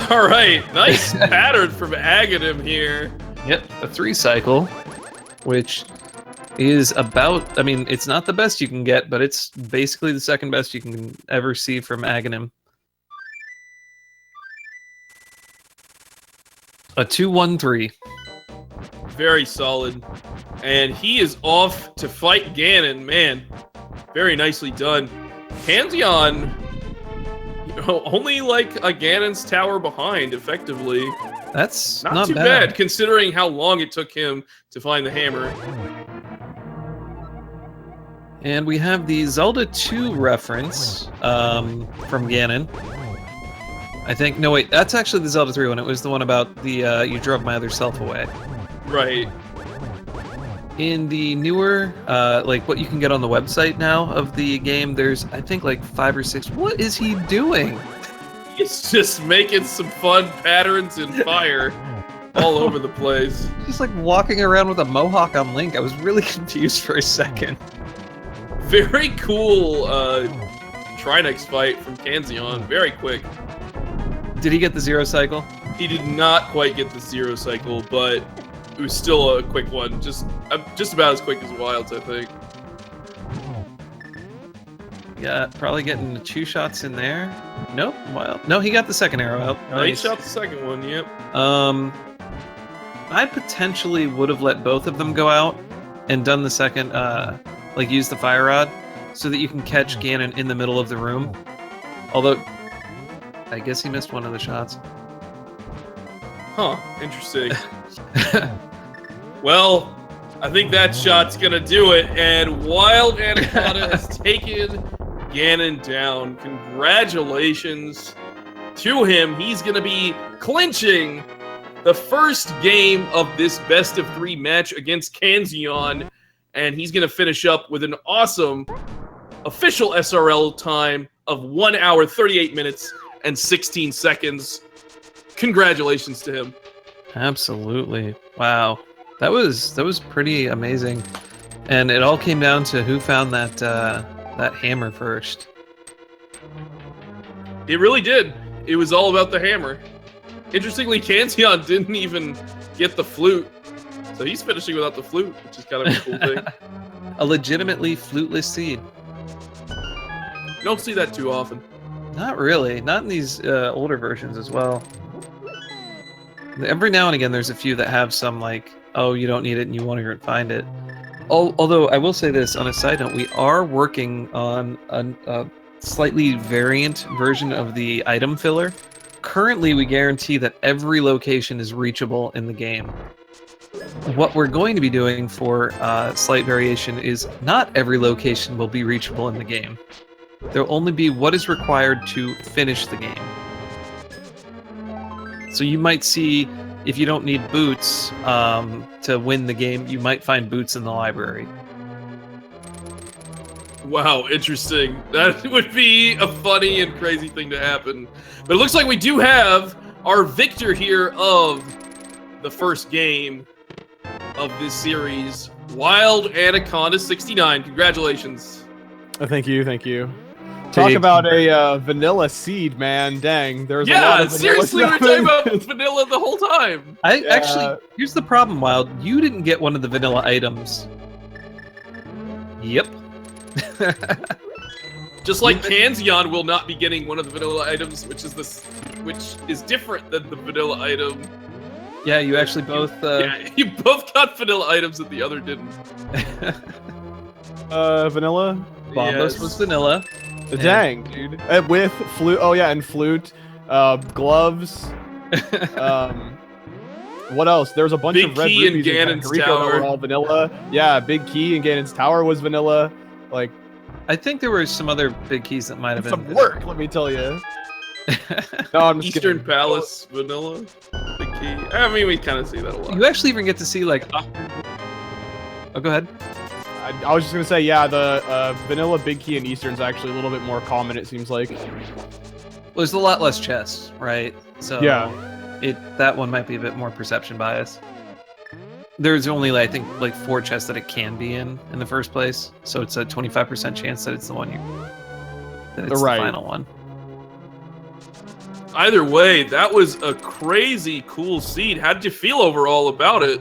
All right, nice pattern from Aghanim here. Yep, a 3-cycle, which is about, I mean, it's not the best you can get, but it's basically the second best you can ever see from Aghanim. A 2-1-3. Very solid. And he is off to fight Ganon. Man, very nicely done. Kanzeon, only like a Ganon's tower behind, effectively. That's not too bad, considering how long it took him to find the hammer. And we have the Zelda 2 reference from Ganon. I think, no wait, that's actually the Zelda 3 one. It was the one about the, you drove my other self away. Right. In the newer, like what you can get on the website now of the game, there's, I think, like 5 or 6. What is he doing? He's just making some fun patterns in fire all over the place. Just like walking around with a mohawk on Link. I was really confused for a second. Very cool Trinex fight from Kanzeon. Very quick. Did he get the 0-cycle? He did not quite get the 0-cycle, but it was still a quick one. Just about as quick as Wild's, I think. Yeah, probably getting 2 shots in there. Nope, Wild. No, he got the second arrow out. Nice. He shot the second one, yep. I potentially would have let both of them go out and done the second, like use the fire rod, so that you can catch Ganon in the middle of the room. Although, I guess he missed one of the shots. Huh, interesting. Well, I think that shot's gonna do it, and WildAnaconda has taken Ganon down. Congratulations to him. He's gonna be clinching the first game of this best-of-3 match against Kanzeon, and he's gonna finish up with an awesome official SRL time of 1 hour, 38 minutes, and 16 seconds. Congratulations to him. Absolutely. Wow. That was pretty amazing. And it all came down to who found that that hammer first. It really did. It was all about the hammer. Interestingly, Kanzeon didn't even get the flute. So he's finishing without the flute, which is kind of a cool thing. A legitimately fluteless seed. You don't see that too often. Not really. Not in these older versions as well. Every now and again, there's a few that have some, like, oh, you don't need it and you won't even find it. Although, I will say this, on a side note, we are working on a slightly variant version of the item filler. Currently, we guarantee that every location is reachable in the game. What we're going to be doing for slight variation is not every location will be reachable in the game. There'll only be what is required to finish the game. So you might see, if you don't need boots to win the game, you might find boots in the library. Wow, interesting. That would be a funny and crazy thing to happen. But it looks like we do have our victor here of the first game of this series, WildAnaconda69. Congratulations. Thank you. Talk about a vanilla seed, man. Dang, there's a lot of seriously, we were talking about vanilla the whole time. Actually, here's the problem, Wild. You didn't get one of the vanilla items. Yep. Just like Kanzeon will not be getting one of the vanilla items, which is different than the vanilla item. Yeah, you actually both. Yeah, you both got vanilla items that the other didn't. Vanilla. Bombos was vanilla. Dang, dude. With flute. Oh yeah, and flute. Gloves. What else? There's a bunch Big of red Key rubies and in Ganon's Kakariko Tower. that were all vanilla. Yeah, Big Key and Ganon's Tower was vanilla. Like, I think there were some other big keys that might have been some work, let me tell you. No, I'm just Eastern kidding. Palace, vanilla, Big Key. I mean, we kind of see that a lot. You actually even get to see like. Oh, go ahead. I was just gonna say, yeah, the vanilla Big Key and Eastern's actually a little bit more common. It seems like. Well, there's a lot less chests, right? So yeah, that one might be a bit more perception bias. There's only, I think, like 4 chests that it can be in the first place, so it's a 25% chance that it's the one the final one. Either way, that was a crazy cool seed. How did you feel overall about it?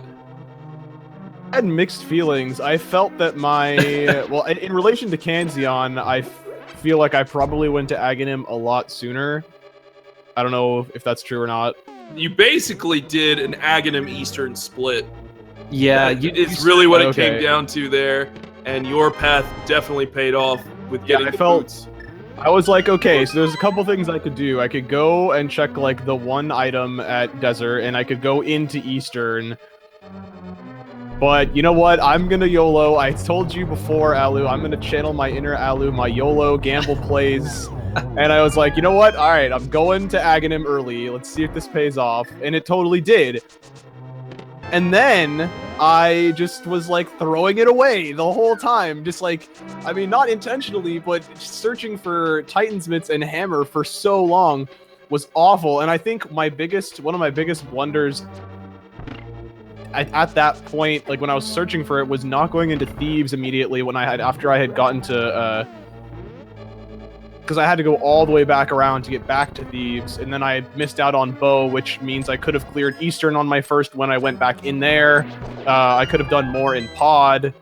I had mixed feelings. I felt that my well, in relation to Kanzeon, I feel like I probably went to Aghanim a lot sooner. I don't know if that's true or not. You basically did an Aghanim Eastern split. Yeah, it's really what it came down to there, and your path definitely paid off with getting the boots. I was like, okay, so there's a couple things I could do. I could go and check like the one item at Desert, and I could go into Eastern. But you know what? I'm gonna YOLO. I told you before, Alu, I'm gonna channel my inner Alu, my YOLO gamble plays. And I was like, you know what? All right, I'm going to Aghanim early. Let's see if this pays off. And it totally did. And then I just was like throwing it away the whole time. Just like, I mean, not intentionally, but searching for Titan's Mitts and Hammer for so long was awful. And I think one of my biggest blunders at that point, like when I was searching for it, was not going into Thieves immediately after I had gotten to, because I had to go all the way back around to get back to Thieves, and then I had missed out on Bow, which means I could have cleared Eastern on my first when I went back in there. I could have done more in Pod,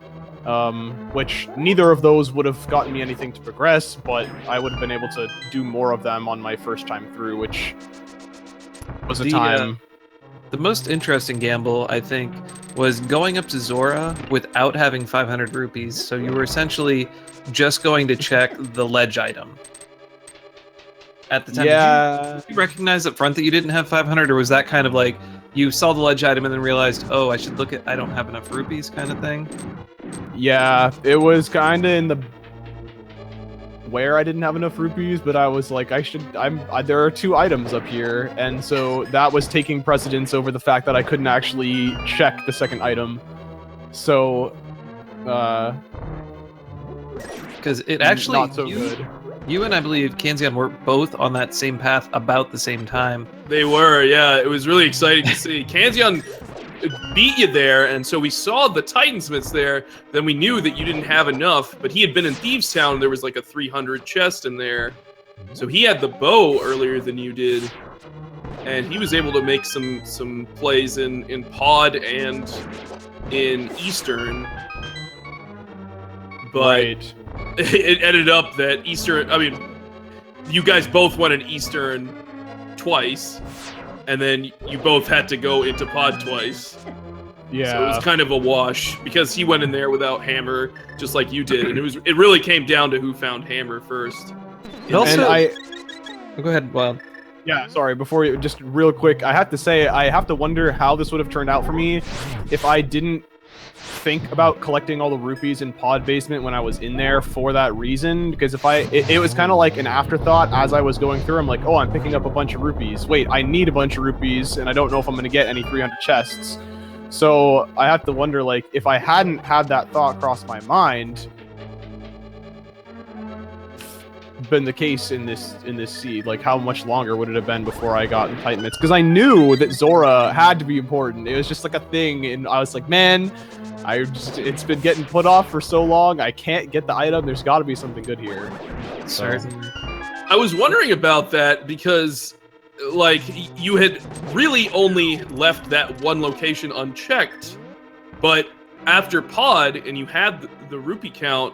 which neither of those would have gotten me anything to progress, but I would have been able to do more of them on my first time through, which was a time. The most interesting gamble, I think, was going up to Zora without having 500 rupees, so you were essentially just going to check the ledge item. At the time, did you recognize up front that you didn't have 500, or was that kind of like you saw the ledge item and then realized, oh, I should I don't have enough rupees kind of thing? Yeah, it was kind of in the where I didn't have enough rupees, but I was like, there are 2 items up here, and so that was taking precedence over the fact that I couldn't actually check the second item. So, because it actually not so good. You and I believe Kanzeon were both on that same path about the same time. They were, yeah. It was really exciting to see. Kanzeon beat you there, and so we saw the Titan's Mitts there. Then we knew that you didn't have enough, but he had been in Thieves Town. There was like a 300 chest in there. So he had the bow earlier than you did, and he was able to make some plays in Pod and in Eastern. But it ended up that Eastern, I mean, you guys both went in Eastern twice, and then you both had to go into Pod twice. Yeah. So it was kind of a wash, because he went in there without Hammer, just like you did, and it really came down to who found Hammer first. Also, go ahead, Wild. Yeah, sorry, just real quick, I have to say, I have to wonder how this would have turned out for me if I didn't think about collecting all the rupees in Pod Basement when I was in there for that reason, because it was kind of like an afterthought as I was going through. I'm like, oh, I'm picking up a bunch of rupees. Wait, I need a bunch of rupees, and I don't know if I'm going to get any 300 chests. So I have to wonder, like, if I hadn't had that thought cross my mind, been the case in this seed? Like, how much longer would it have been before I got tight mitts? Because I knew that Zora had to be important. It was just like a thing, and I was like, man, it's been getting put off for so long. I can't get the item. There's got to be something good here. Certainly. I was wondering about that because, like, you had really only left that one location unchecked, but after Pod and you had the rupee count,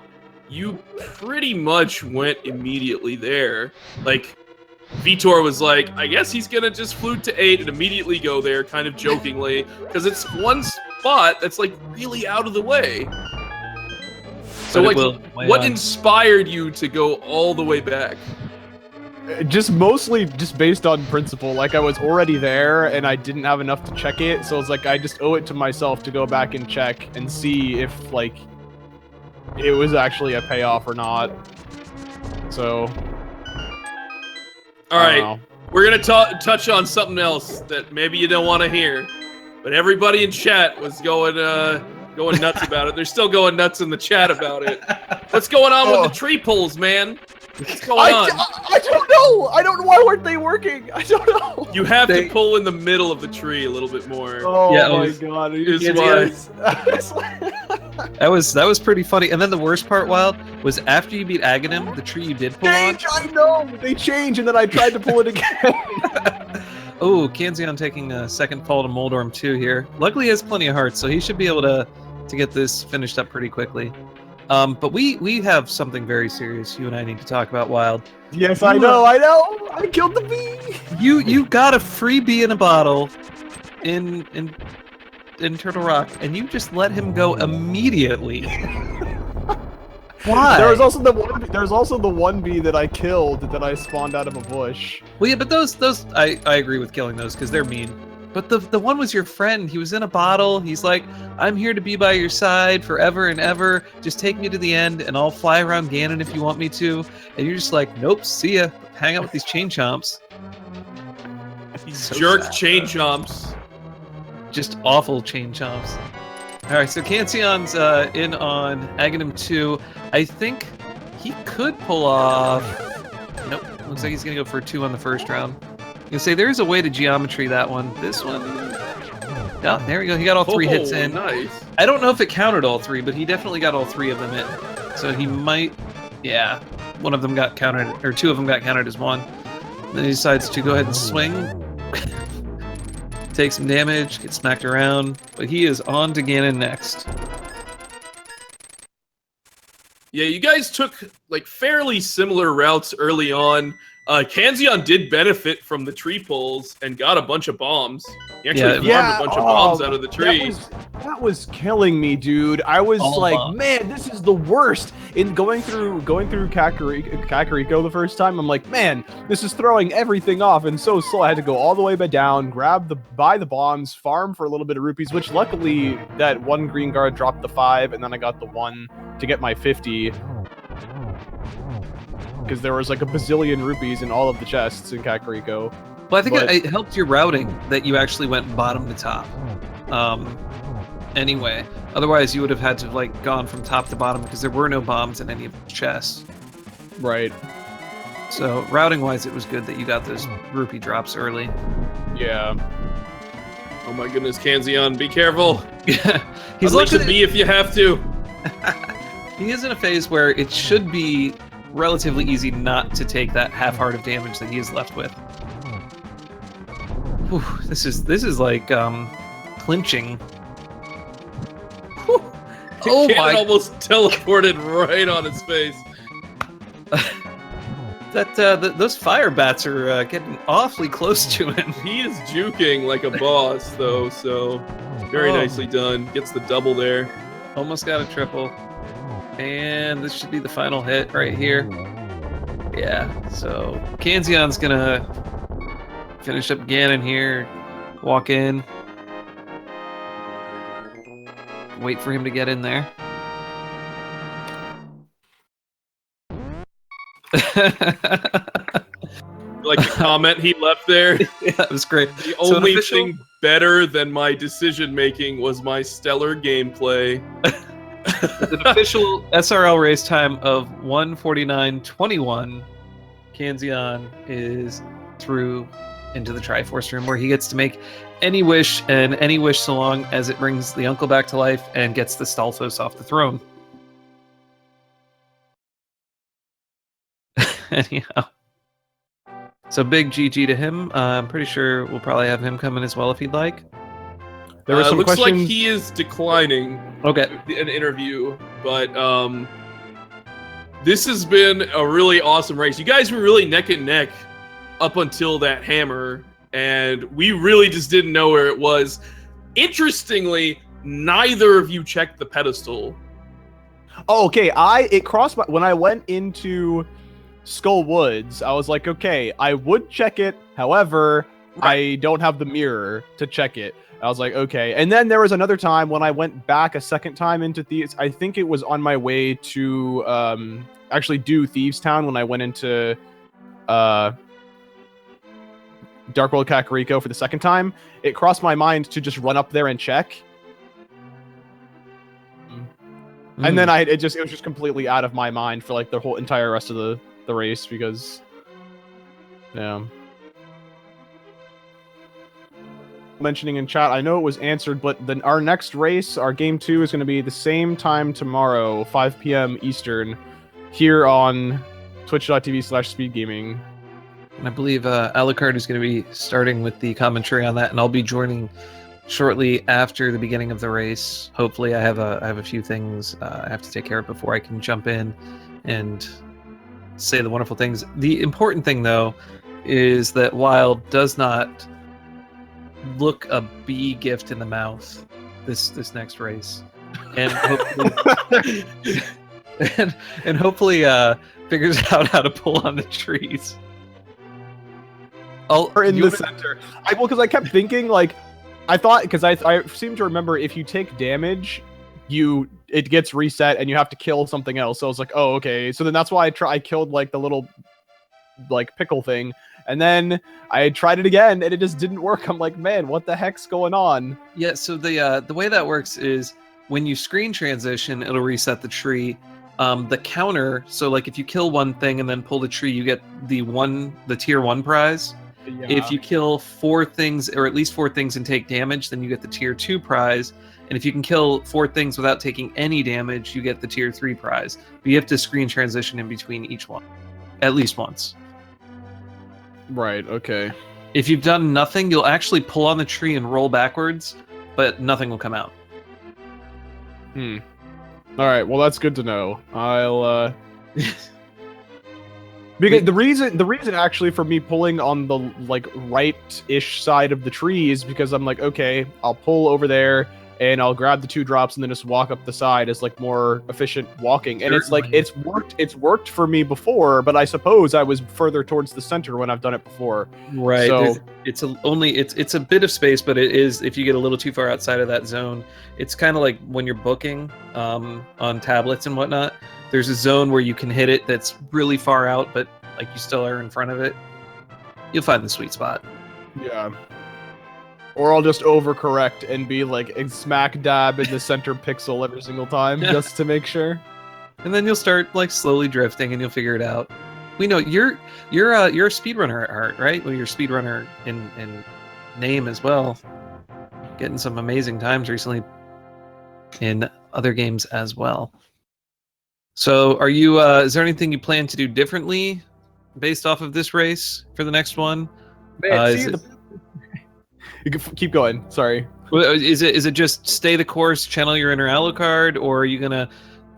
you pretty much went immediately there. Like, Vitor was like, I guess he's gonna just flute to 8 and immediately go there, kind of jokingly, because it's one spot that's like really out of the way. So, like, what inspired you to go all the way back? Just mostly just based on principle. Like, I was already there and I didn't have enough to check it, so it's like I just owe it to myself to go back and check and see if, like, it was actually a payoff or not. So, all right, we're gonna touch on something else that maybe you don't want to hear, but everybody in chat was going nuts about it. They're still going nuts in the chat about it. What's going on with the tree pulls, man? What's going on? I don't know. I don't know. Why weren't they working? I don't know. You have to pull in the middle of the tree a little bit more. Oh yeah, my god! That was pretty funny. And then the worst part, Wild, was after you beat Aghanim, the tree you did pull on. I know they change, and then I tried to pull it again. Oh, Kanzeon taking a second fall to Moldorm 2 here. Luckily, he has plenty of hearts, so he should be able to get this finished up pretty quickly. But we have something very serious you and I need to talk about, Wild. Yes, I know. I killed the bee. You got a free bee in a bottle in Turtle Rock, and you just let him go immediately. Why? There was also the one bee that I killed that I spawned out of a bush. Well, yeah, but those I agree with killing those because they're mean. But the one was your friend. He was in a bottle. He's like, I'm here to be by your side forever and ever. Just take me to the end, and I'll fly around Ganon if you want me to. And you're just like, nope, see ya. Hang out with these chain chomps. These so jerk sad, chain chomps. Just awful chain chomps. All right, so Kanzeon's in on Aghanim 2. I think he could pull off... Nope, looks like he's going to go for a 2 on the first round. You say there is a way to geometry that one. This one... Yeah, there we go. He got all 3 hits in. Nice. I don't know if it counted all 3, but he definitely got all 3 of them in. So he might... Yeah, one of them got counted, or 2 of them got counted as 1. Then he decides to go ahead and swing. Take some damage, get smacked around, but he is on to Ganon next. Yeah, you guys took like fairly similar routes early on. Kanzeon did benefit from the tree pulls and got a bunch of bombs. He actually farmed a bunch of bombs out of the tree. That was killing me, dude. I was man, this is the worst. In going through Kakariko the first time, I'm like, man, this is throwing everything off and so slow. I had to go all the way back down, buy the bombs, farm for a little bit of rupees, which luckily that one green guard dropped the 5, and then I got the 1 to get my 50. Because there was like a bazillion rupees in all of the chests in Kakariko. Well, I think it helped your routing that you actually went bottom to top. Anyway, otherwise you would have had to like gone from top to bottom because there were no bombs in any of the chests. Right. So routing wise, it was good that you got those rupee drops early. Yeah. Oh my goodness, Kanzeon, be careful. Yeah. He's looking to be if you have to. He is in a phase where it should be relatively easy not to take that half heart of damage that he is left with. Whew, this is like clinching. Whew. Oh my! Almost teleported right on his face. Those fire bats are getting awfully close to him. He is juking like a boss, though. So very nicely done. Gets the double there. Almost got a triple. And this should be the final hit right here. Yeah, so Kanzeon's gonna finish up Ganon here, walk in, wait for him to get in there. Like the comment he left there? Yeah, it was great. The only thing better than my decision making was my stellar gameplay. With an official SRL race time of 1:49.21, Kanzeon is through into the Triforce room where he gets to make any wish, and any wish so long as it brings the uncle back to life and gets the Stalfos off the throne. Anyhow. So big GG to him. I'm pretty sure we'll probably have him come in as well if he'd like. There were some looks questions. like he is declining an interview, but this has been a really awesome race. You guys were really neck and neck up until that hammer, and we really just didn't know where it was. Interestingly, neither of you checked the pedestal. Oh, okay. It crossed my when I went into Skull Woods. I was like, okay, I would check it. However, I don't have the mirror to check it. I was like, okay. And then there was another time when I went back a second time into Thieves. I think it was on my way to actually do Thieves Town when I went into Dark World Kakariko for the second time. It crossed my mind to just run up there and check. And then it was just completely out of my mind for like the whole entire rest of the race because mentioning in chat, I know it was answered, but then our next race, our game 2, is going to be the same time tomorrow, 5 p.m. Eastern, here on twitch.tv/speedgaming. And I believe Alucard is going to be starting with the commentary on that, and I'll be joining shortly after the beginning of the race. Hopefully I have a few things I have to take care of before I can jump in and say the wonderful things. The important thing, though, is that Wild does not look a bee gift in the mouth this next race, and hopefully and hopefully figures out how to pull on the trees. Or in the center. Because I kept thinking, like, I thought, because I seem to remember if you take damage, it gets reset and you have to kill something else. So I was like, oh, okay. So then that's why I killed like the little like pickle thing. And then I tried it again and it just didn't work. I'm like, man, what the heck's going on? Yeah, so the way that works is when you screen transition, it'll reset the tree. The counter, so like if you kill one thing and then pull the tree, you get the tier 1 prize. Yeah. If you kill 4 things, or at least 4 things, and take damage, then you get the tier 2 prize. And if you can kill 4 things without taking any damage, you get the tier 3 prize. But you have to screen transition in between each one, at least once. Right, okay. If you've done nothing, you'll actually pull on the tree and roll backwards, but nothing will come out. Alright, well that's good to know. I'll because the reason actually for me pulling on the like right-ish side of the tree is because I'm like, okay, I'll pull over there and I'll grab the 2 drops and then just walk up the side as like more efficient walking. And it's like it's worked for me before, but I suppose I was further towards the center when I've done it before. Right. So it's a bit of space, but it is, if you get a little too far outside of that zone, it's kind of like when you're booking on tablets and whatnot. There's a zone where you can hit it that's really far out, but like you still are in front of it. You'll find the sweet spot. Yeah. Or I'll just overcorrect and be like smack dab in the center pixel every single time, just to make sure. And then you'll start like slowly drifting, and you'll figure it out. We know you're a speedrunner at heart, right? Well, you're a speedrunner in name as well. Getting some amazing times recently in other games as well. So, are you? Is there anything you plan to do differently based off of this race for the next one? Man, you can keep going. Sorry. Is it just stay the course, channel your inner Alucard, or are you gonna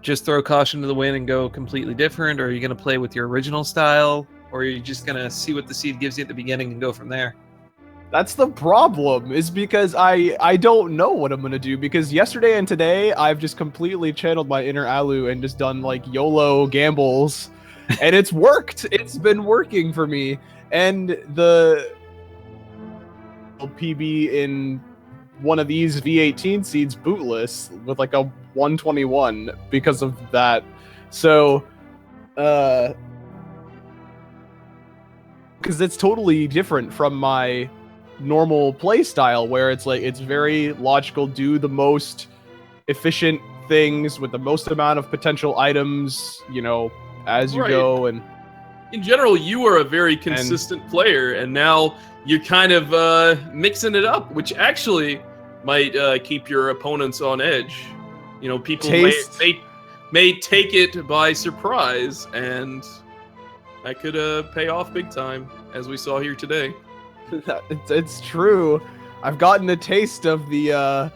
just throw caution to the wind and go completely different, or are you gonna play with your original style, or are you just gonna see what the seed gives you at the beginning and go from there? That's the problem, is because I don't know what I'm gonna do, because yesterday and today I've just completely channeled my inner Alu and just done like YOLO gambles, and it's worked. It's been working for me, and the PB in one of these V18 seeds bootless with like a 121 because of that. So because it's totally different from my normal play style, where it's like it's very logical, do the most efficient things with the most amount of potential items, you know, as you go. And in general, you are a very consistent player, and now you're kind of mixing it up, which actually might keep your opponents on edge. You know, people may take it by surprise, and that could pay off big time, as we saw here today. It's true. I've gotten a taste of the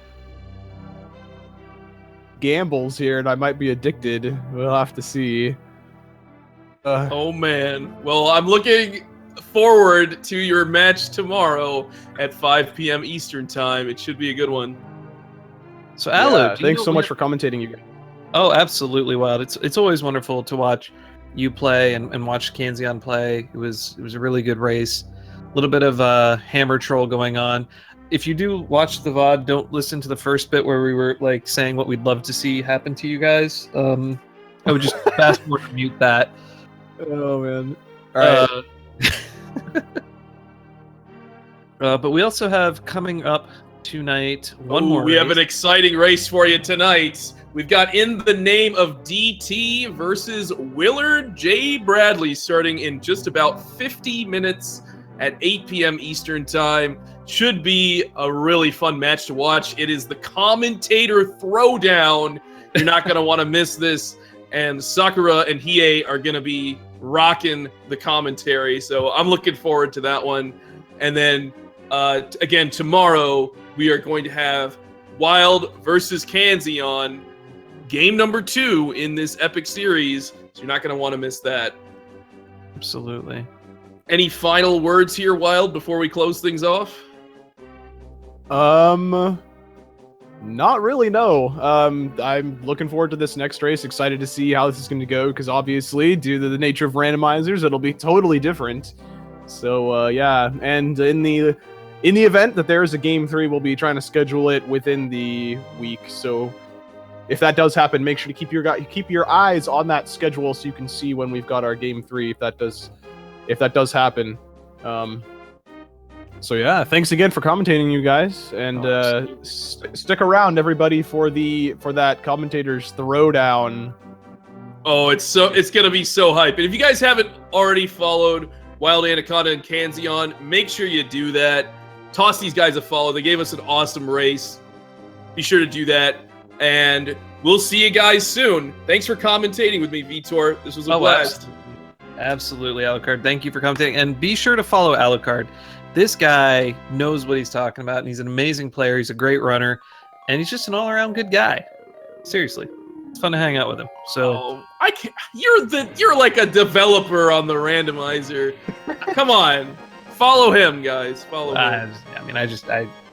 gambles here, and I might be addicted. We'll have to see. Oh man. Well, I'm looking forward to your match tomorrow at 5 p.m. Eastern time. It should be a good one. So, Aloe, thanks so much for commentating, you guys. Oh, absolutely, Wild. It's always wonderful to watch you play and watch Kanzeon play. It was a really good race. A little bit of hammer troll going on. If you do watch the VOD, don't listen to the first bit where we were like saying what we'd love to see happen to you guys. I would just fast forward and mute that. Oh man! All right. But we also have coming up tonight one more. We have an exciting race for you tonight. We've got In the Name of DT versus Willard J. Bradley starting in just about 50 minutes at 8 p.m. Eastern time. Should be a really fun match to watch. It is the commentator throwdown. You're not going to want to miss this. And Sakura and Hiei are going to be rocking the commentary. So I'm looking forward to that one. And then, again, tomorrow we are going to have Wild versus Kanzeon, game number 2 in this epic series. So you're not going to want to miss that. Absolutely. Any final words here, Wild, before we close things off? Not really, no. I'm looking forward to this next race. Excited to see how this is going to go, because obviously, due to the nature of randomizers, it'll be totally different. So, yeah. And in the event that there is a game 3, we'll be trying to schedule it within the week. So, if that does happen, make sure to keep your eyes on that schedule so you can see when we've got our game 3. If that does happen. So yeah, thanks again for commentating, you guys, and stick around, everybody, for that commentators throwdown. Oh, it's gonna be so hype. And if you guys haven't already followed Wild Anaconda and Kanzeon, make sure you do that. Toss these guys a follow. They gave us an awesome race. Be sure to do that, and we'll see you guys soon. Thanks for commentating with me, Vitor. This was a blast. Absolutely, Alucard. Thank you for commentating, and be sure to follow Alucard. This guy knows what he's talking about, and he's an amazing player. He's a great runner, and he's just an all-around good guy. Seriously, it's fun to hang out with him. So I can't. You're like a developer on the randomizer. Come on, follow him, guys. Follow him.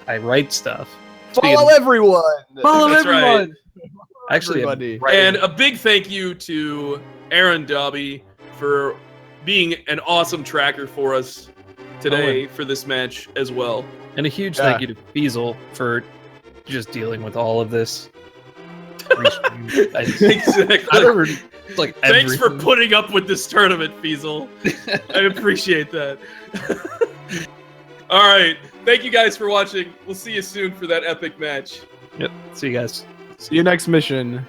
I write stuff. Follow everyone. Follow That's everyone. Right. Actually, everybody. And a big thank you to Aaron Dobby for being an awesome tracker for us today for this match as well. And a huge thank you to Feasel for just dealing with all of this. Exactly. Like thanks for putting up with this tournament, Feasel. I appreciate that. All right. Thank you guys for watching. We'll see you soon for that epic match. Yep. See you guys. See you next mission.